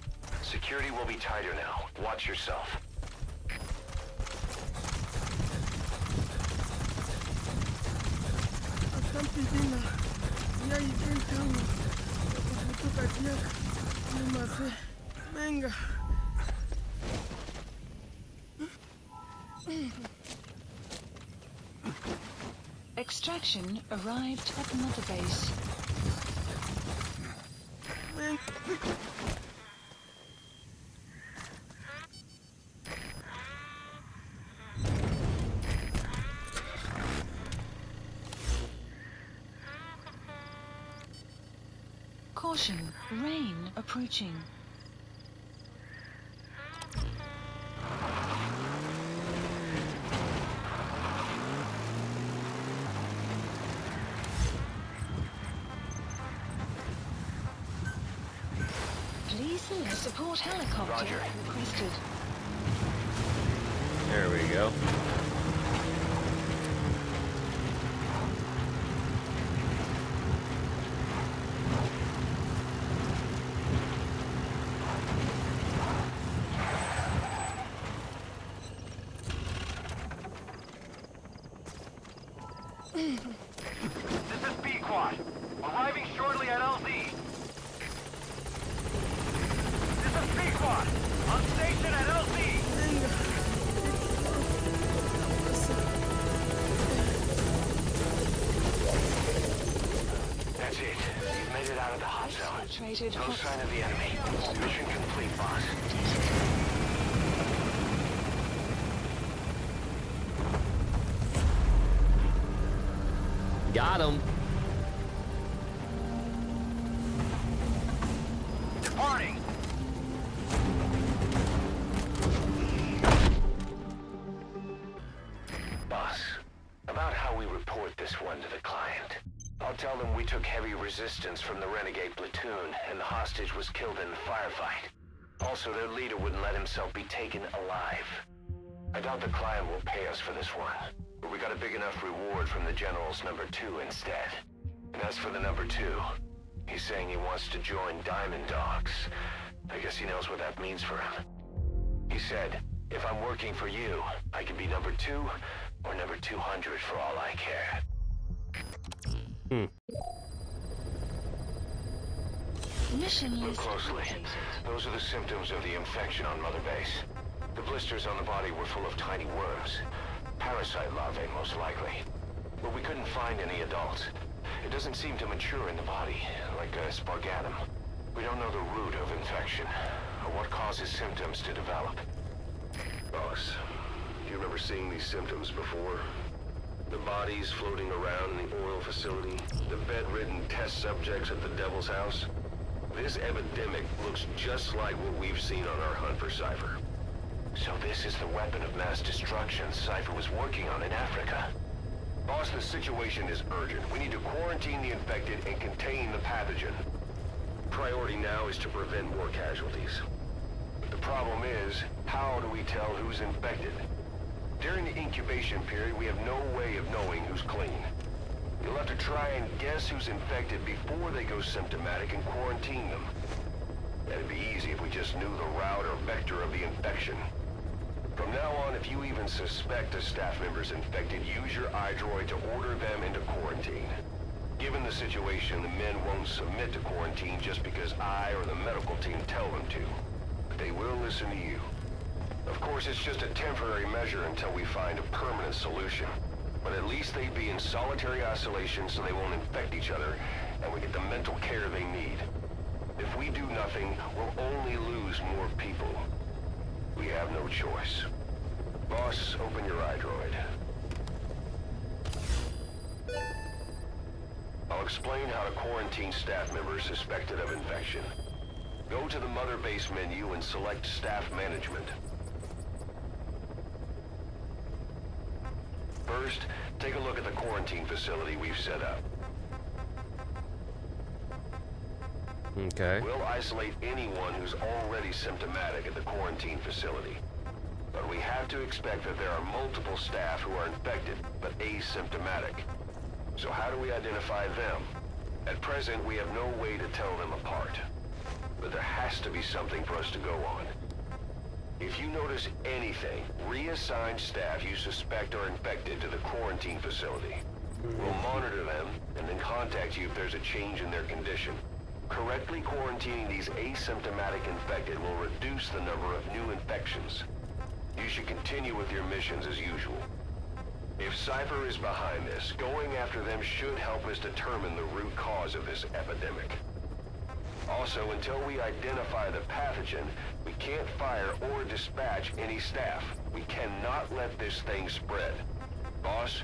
Security will be tighter now. Watch yourself. Akampidina, ya Ikentamu. Kutoka Diaka, ni mafe. Venga. Extraction arrived at Mother Base. Caution, rain approaching. Please select support helicopter Roger. requested. There we go. This is B-Quad. Arriving shortly at LZ. This is B-Quad. On station at LZ. That's it. You've made it out of the hot zone. Traded No hot sign of the enemy. Mission complete, boss. Got him. took heavy resistance from the renegade platoon, and the hostage was killed in the firefight. Also, their leader wouldn't let himself be taken alive. I doubt the client will pay us for this one, but we got a big enough reward from the General's number 2 instead. And as for the number 2, he's saying he wants to join Diamond Dogs. I guess he knows what that means for him. He said, if I'm working for you, I can be number 2 or number 200 for all I care. Mission Look list closely. updated. Those are the symptoms of the infection on Mother Base. The blisters on the body were full of tiny worms. Parasite larvae, most likely. But we couldn't find any adults. It doesn't seem to mature in the body, like a spargatum. We don't know the root of infection, or what causes symptoms to develop. Boss, do you remember seeing these symptoms before? The bodies floating around in the oil facility, the bedridden test subjects at the Devil's House. This epidemic looks just like what we've seen on our hunt for Cypher. So this is the weapon of mass destruction Cypher was working on in Africa. Boss, the situation is urgent. We need to quarantine the infected and contain the pathogen. Priority now is to prevent more casualties. But the problem is, how do we tell who's infected? During the incubation period, we have no way of knowing who's clean. You'll have to try and guess who's infected before they go symptomatic and quarantine them. That'd be easy if we just knew the route or vector of the infection. From now on, if you even suspect a staff member's infected, use your iDroid to order them into quarantine. Given the situation, the men won't submit to quarantine just because I or the medical team tell them to. But they will listen to you. Of course, it's just a temporary measure until we find a permanent solution. But at least they'd be in solitary isolation so they won't infect each other, and we get the mental care they need. If we do nothing, we'll only lose more people. We have no choice. Boss, open your iDroid. I'll explain how to quarantine staff members suspected of infection. Go to the Mother Base menu and select Staff Management. First, take a look at the quarantine facility we've set up. Okay. We'll isolate anyone who's already symptomatic at the quarantine facility. But we have to expect that there are multiple staff who are infected, but asymptomatic. So how do we identify them? At present, we have no way to tell them apart. But there has to be something for us to go on. If you notice anything, reassign staff you suspect are infected to the quarantine facility. We'll monitor them, and then contact you if there's a change in their condition. Correctly quarantining these asymptomatic infected will reduce the number of new infections. You should continue with your missions as usual. If Cypher is behind this, going after them should help us determine the root cause of this epidemic. Also, until we identify the pathogen, we can't fire or dispatch any staff. We cannot let this thing spread. Boss,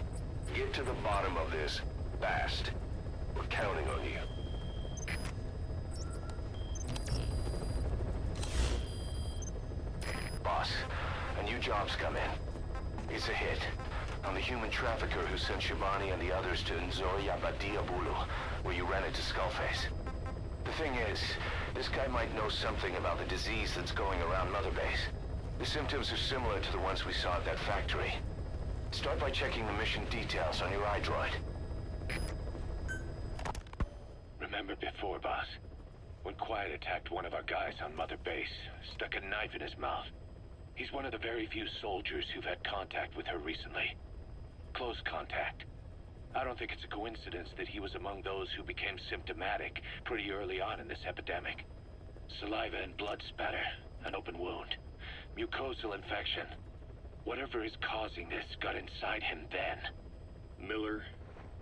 get to the bottom of this fast. We're counting on you. Boss, a new job's come in. It's a hit. On the human trafficker who sent Shibani and the others to Nzoya Badiabulu, where you ran into Skullface. The thing is, this guy might know something about the disease that's going around Mother Base. The symptoms are similar to the ones we saw at that factory. Start by checking the mission details on your iDroid. Remember before, boss? When Quiet attacked one of our guys on Mother Base, stuck a knife in his mouth. He's one of the very few soldiers who've had contact with her recently. Close contact. I don't think it's a coincidence that he was among those who became symptomatic pretty early on in this epidemic. Saliva and blood spatter, an open wound, mucosal infection. Whatever is causing this got inside him then. Miller,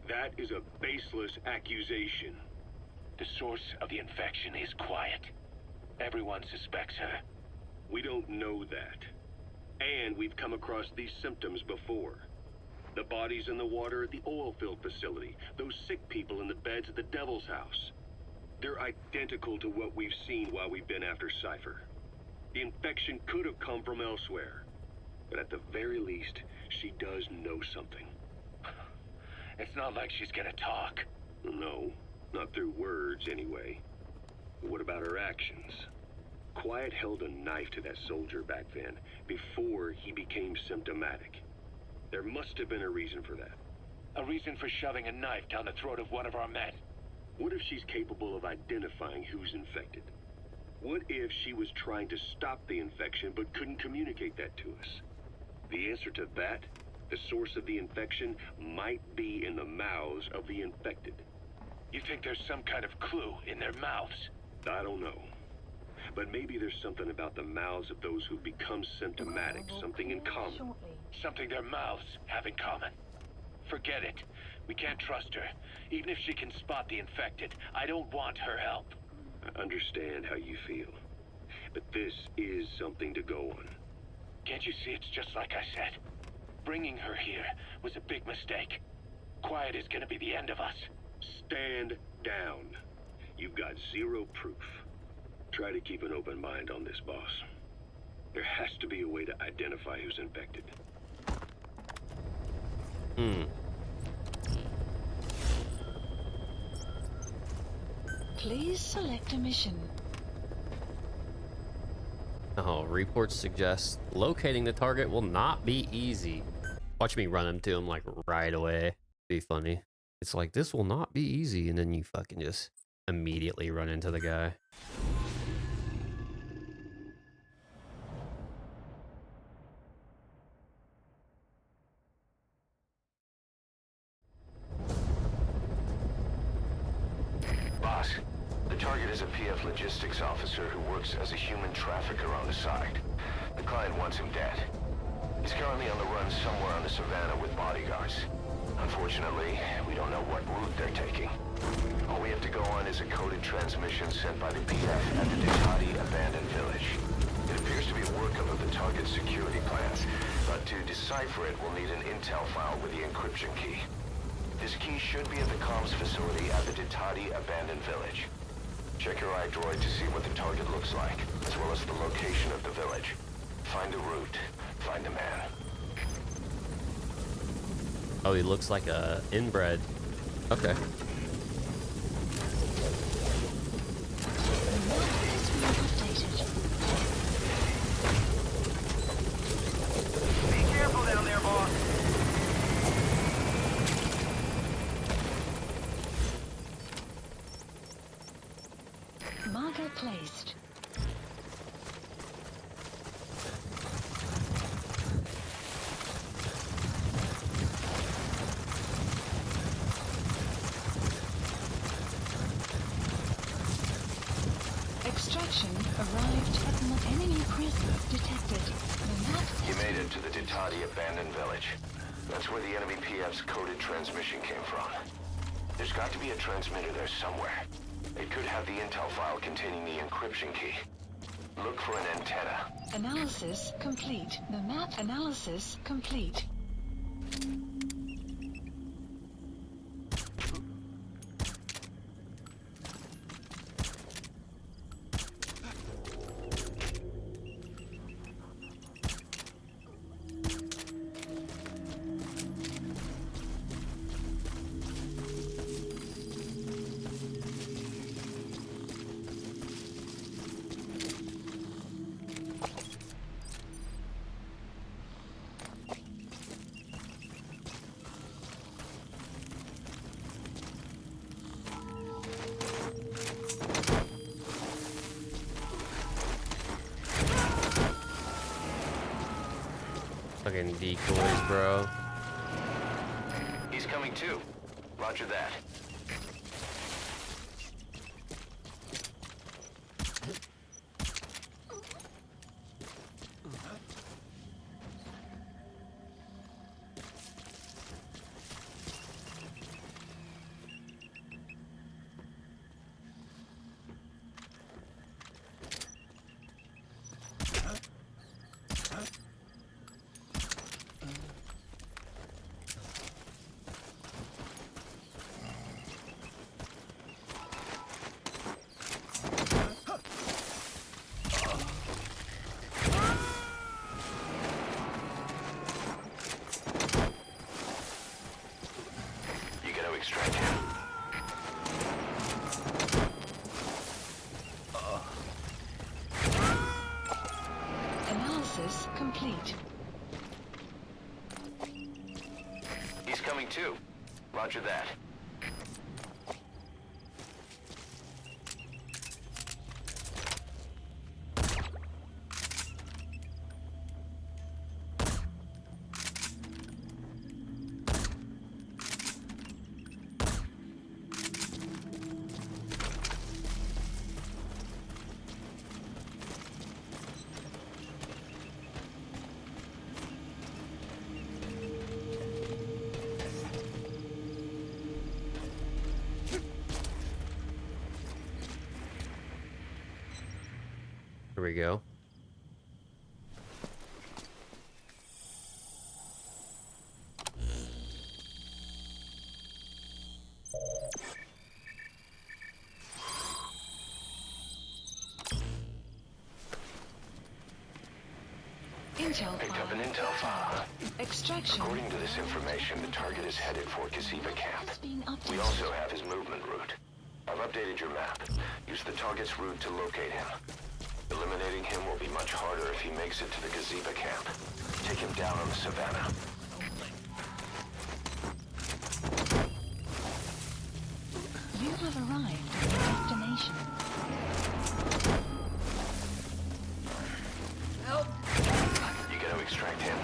that is a baseless accusation. The source of the infection is Quiet. Everyone suspects her. We don't know that. And we've come across these symptoms before. The bodies in the water at the oil field facility. Those sick people in the beds at the Devil's House. They're identical to what we've seen while we've been after Cypher. The infection could have come from elsewhere. But at the very least, she does know something. It's not like she's gonna talk. No, Not through words, anyway. But what about her actions? Quiet held a knife to that soldier back then, before he became symptomatic. There must have been a reason for that. A reason for shoving a knife down the throat of one of our men. What if she's capable of identifying who's infected? What if she was trying to stop the infection but couldn't communicate that to us? The answer to that, the source of the infection, might be in the mouths of the infected. You think there's some kind of clue in their mouths? I don't know. But maybe there's something about the mouths of those who've become symptomatic, something in common. Something their mouths have in common. Forget it. We can't trust her. Even if she can spot the infected, I don't want her help. I understand how you feel. But this is something to go on. Can't you see it's just like I said? Bringing her here was a big mistake. Quiet is gonna be the end of us. Stand down. You've got zero proof. Try to keep an open mind on this, boss. There has to be a way to identify who's infected. Please select a mission. Oh, reports suggest locating the target will not be easy. Watch me run him to him like right away. Be funny. It's like, this will not be easy, and then you fucking just immediately run into the guy. Boss, the target is a PF logistics officer who works as a human trafficker on the side. The client wants him dead. He's currently on the run somewhere on the savannah with bodyguards. Unfortunately, we don't know what route they're taking. All we have to go on is a coded transmission sent by the PF at the Ditati abandoned village. It appears to be a workup of the target's security plans, but to decipher it, we'll need an intel file with the encryption key. This key should be at the comms facility at the Ditati abandoned village. Check your iDroid to see what the target looks like, as well as the location of the village. Find the route. Find the man. Oh, he looks like a inbred. Okay. Be careful down there, boss. Marker placed. Extraction arrived at an enemy presence detected. The map He made it to the Ditati abandoned village. That's where the enemy PF's coded transmission came from. There's got to be a transmitter there somewhere. It could have the intel file containing the encryption key. Look for an antenna. analysis complete. The map analysis complete. Fucking decoys, bro. He's coming too. Roger that. complete. He's coming too. Roger that. Here we go. Intel Picked up file. an intel file. Extraction. According to this information, the target is headed for Kojima camp. Has been updated. We also have his movement route. I've updated your map. Use the target's route to locate him. Eliminating him will be much harder if he makes it to the Kojima camp. Take him down on the savannah. You have arrived at your destination. You gotta extract him.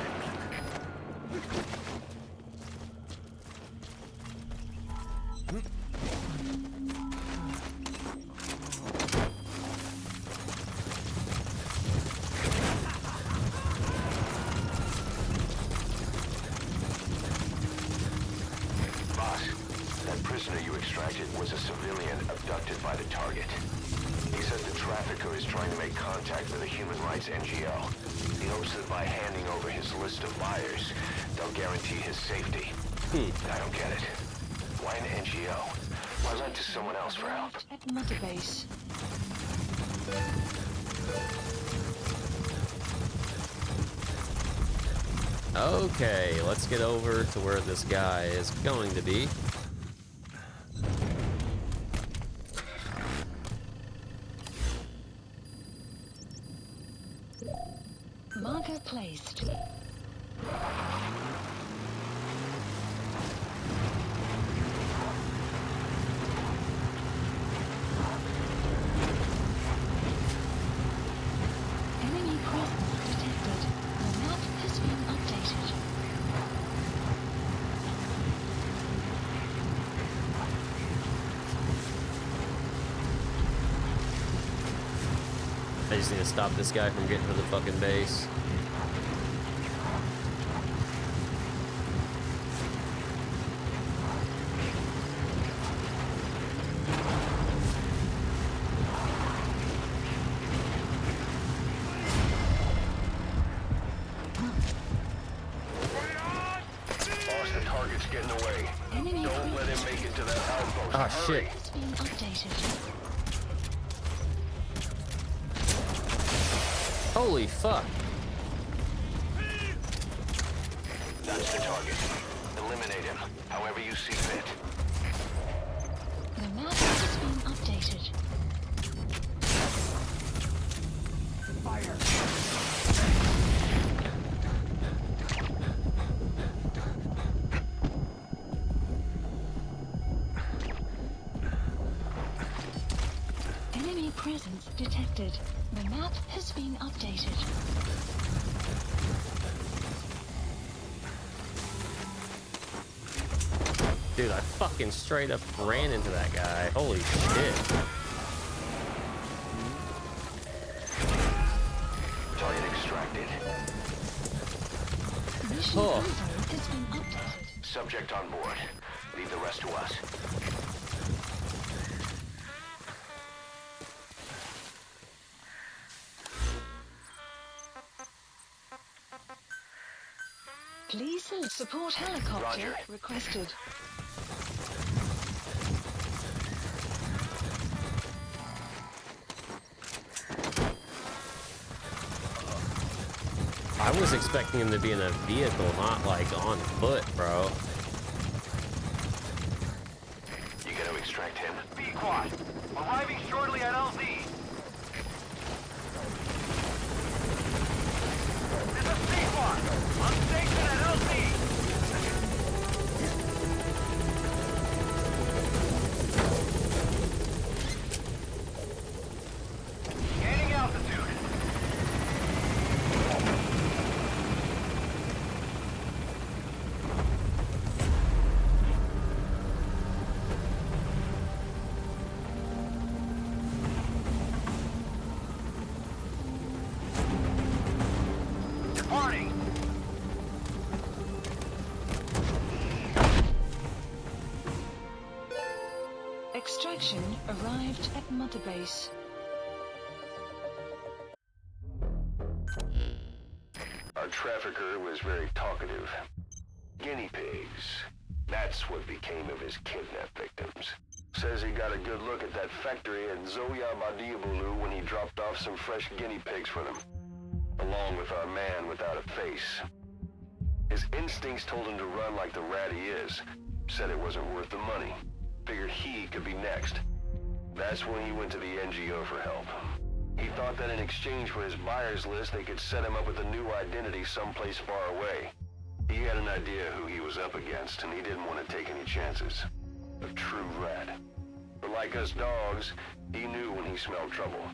Boss, that prisoner you extracted was a civilian abducted by the target. He says the trafficker is trying to make contact with a human rights NGO. He hopes that by handing over his list of buyers, they'll guarantee his safety. I don't get it. Why an NGO? Why lend to someone else for help? At Mother Base. Okay, let's get over to where this guy is going to be. Marker placed. Enemy presence detected. The map has been updated. I just need to stop this guy from getting to the fucking base. Boss, the target's getting away. Enemy Don't let him make it to that outpost. Ah, Hurry. shit. has been updated. Holy fuck. That's the target. Eliminate him, however you see fit. The map has been updated. Enemy presence detected. The map has been updated. Dude, I fucking straight up ran into that guy. Holy shit. Target extracted. Mission Oh. info has been updated. Subject on board. Leave the rest to us. Please support helicopter Roger. requested. I was expecting him to be in a vehicle, not like on foot, bro. You gotta extract him. B-Quad, arriving shortly at LZ. This is Extraction arrived at Mother Base. Our trafficker was very talkative. Guinea pigs. That's what became of his kidnapped victims. Says he got a good look at that factory at Zoya Badiabulu when he dropped off some fresh guinea pigs for them, along with our man without a face. His instincts told him to run like the rat he is. Said it wasn't worth the money. Figured he could be next. That's when he went to the NGO for help. He thought that in exchange for his buyer's list, they could set him up with a new identity someplace far away. He had an idea who he was up against, and he didn't want to take any chances. A true rat. But like us dogs, he knew when he smelled trouble.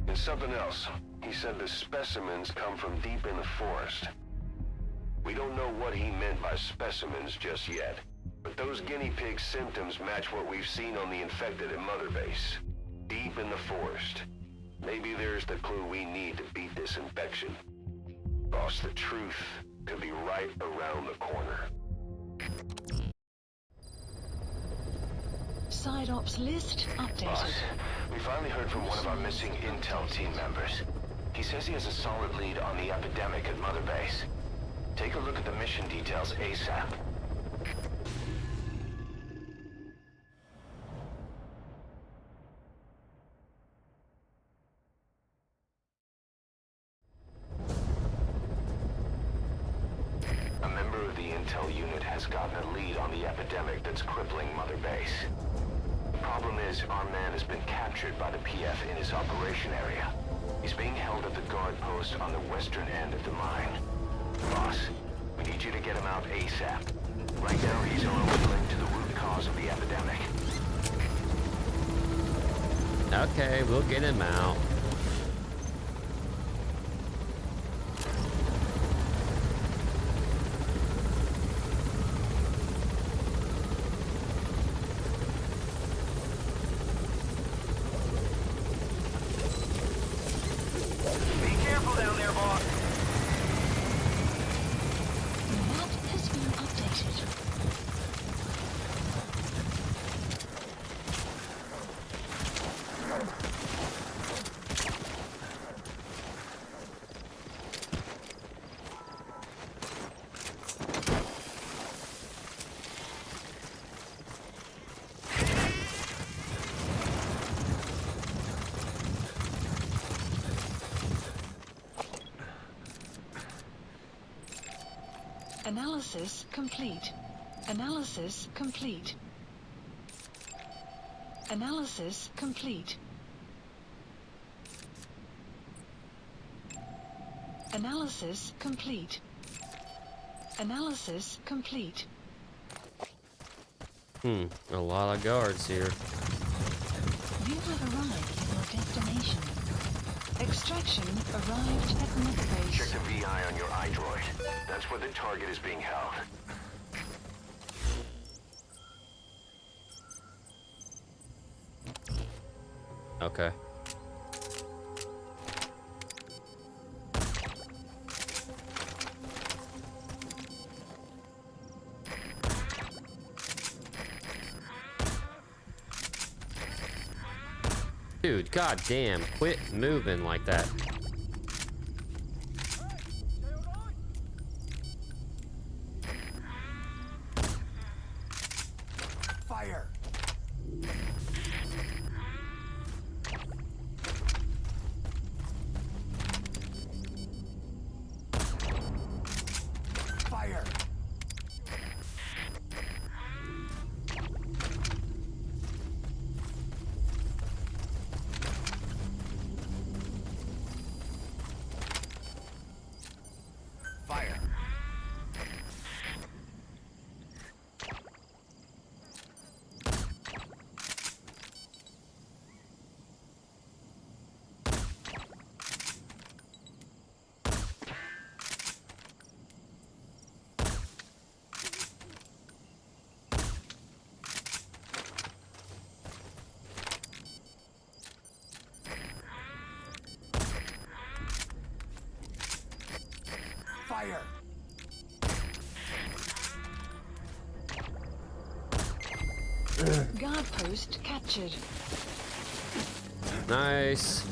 And something else. He said the specimens come from deep in the forest. We don't know what he meant by specimens just yet, but those guinea pig symptoms match what we've seen on the infected at Mother Base. Deep in the forest. Maybe there's the clue we need to beat this infection. Boss, the truth could be right around the corner. Side ops list updated. Boss, we finally heard from one of our missing intel team members. He says he has a solid lead on the epidemic at Mother Base. Take a look at the mission details ASAP. A member of the intel unit has gotten a lead on the epidemic that's crippling Mother Base. The problem is, our man has been captured by the PF in his operation area. He's being held at the guard post on the western end of the mine. Boss, we need you to get him out ASAP. Right now, he's our only link to the root cause of the epidemic. Okay, we'll get him out. Analysis complete. Analysis complete. Analysis complete. Analysis complete. Analysis complete. A lot of guards here. You have arrived at your destination. Extraction arrived at Mother Base. Check the VI on your iDroid. That's where the target is being held. Okay. Dude, goddamn, quit moving like that. Fire! Fire! Fire! Fire! Guard post captured. Nice.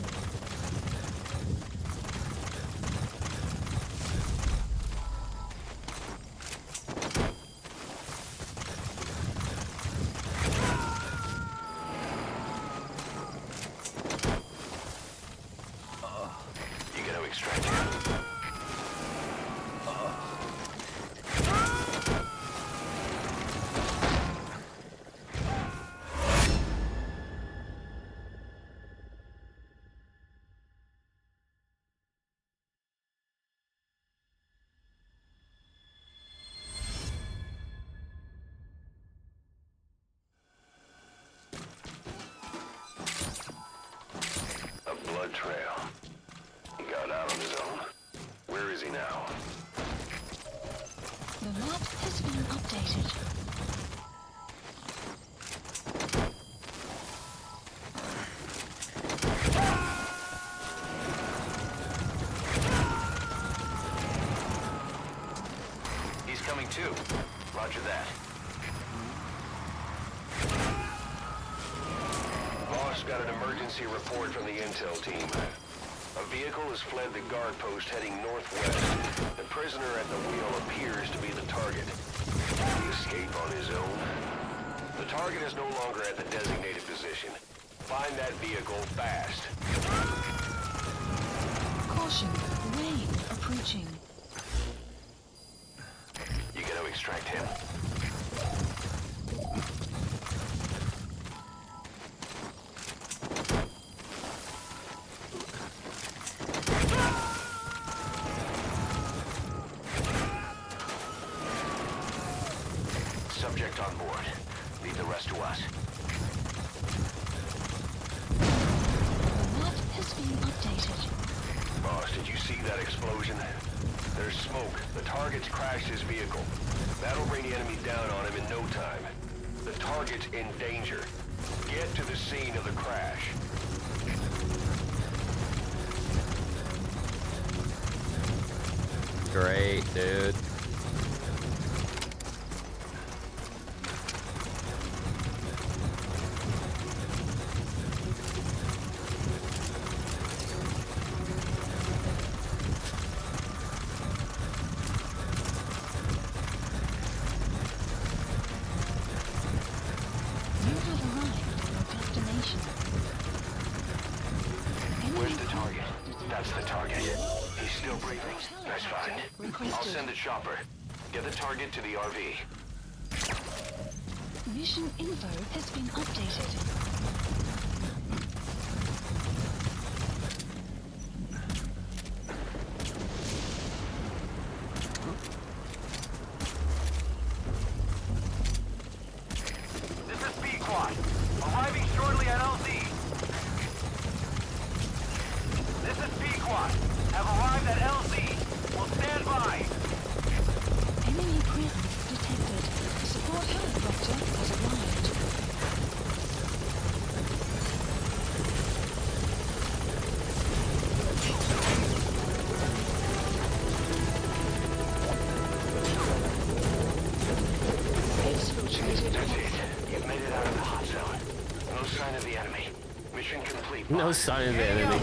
You gotta extract him. A blood trail. He got out on his own. Where is he now? The map has been updated. He's coming too. Roger that. Boss got an emergency report from the intel team. A vehicle has fled the guard post heading northwest. The prisoner at the wheel appears to be the target. Did he escape on his own? The target is no longer at the designated position. Find that vehicle fast. Caution, rain approaching. You gotta extract him. Subject on board. Leave the rest to us. The map has been updated. Boss, did you see that explosion? There's smoke. The target's crashed his vehicle. That'll bring the enemy down on him in no time. The target's in danger. Get to the scene of the crash. Great, dude. You have arrived at your destination. Where's the target? That's the target. He's still breathing. That's fine. I'll send a chopper. Get the target to the RV. Mission info has been updated. This is B-Quad. Arriving shortly at LZ. This is B-Quad. Have arrived at LZ. Will stand by. Enemy presence detected. Support helicopter has arrived. Exfiltrated. That's it. You've made it out of the hot zone. No sign of the enemy. Mission complete. No boss. sign of the enemy.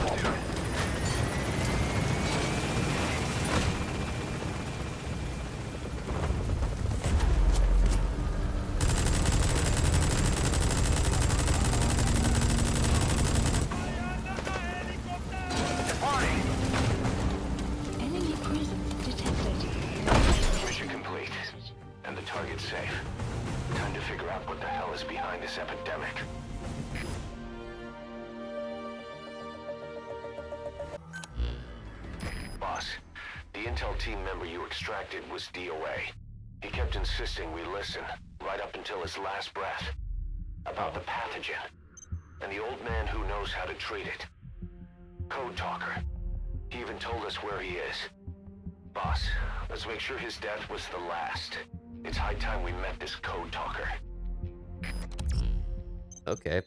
Departing. Enemy presence detected. Mission complete. And the target's safe. Time to figure out what the hell is behind this epidemic. Boss, the intel team member you extracted was DOA. He kept insisting we listen, right up until his last breath, about the pathogen, and the old man who knows how to treat it. Code talker. He even told us where he is. Boss, let's make sure his death was the last. It's high time we met this code talker. Okay.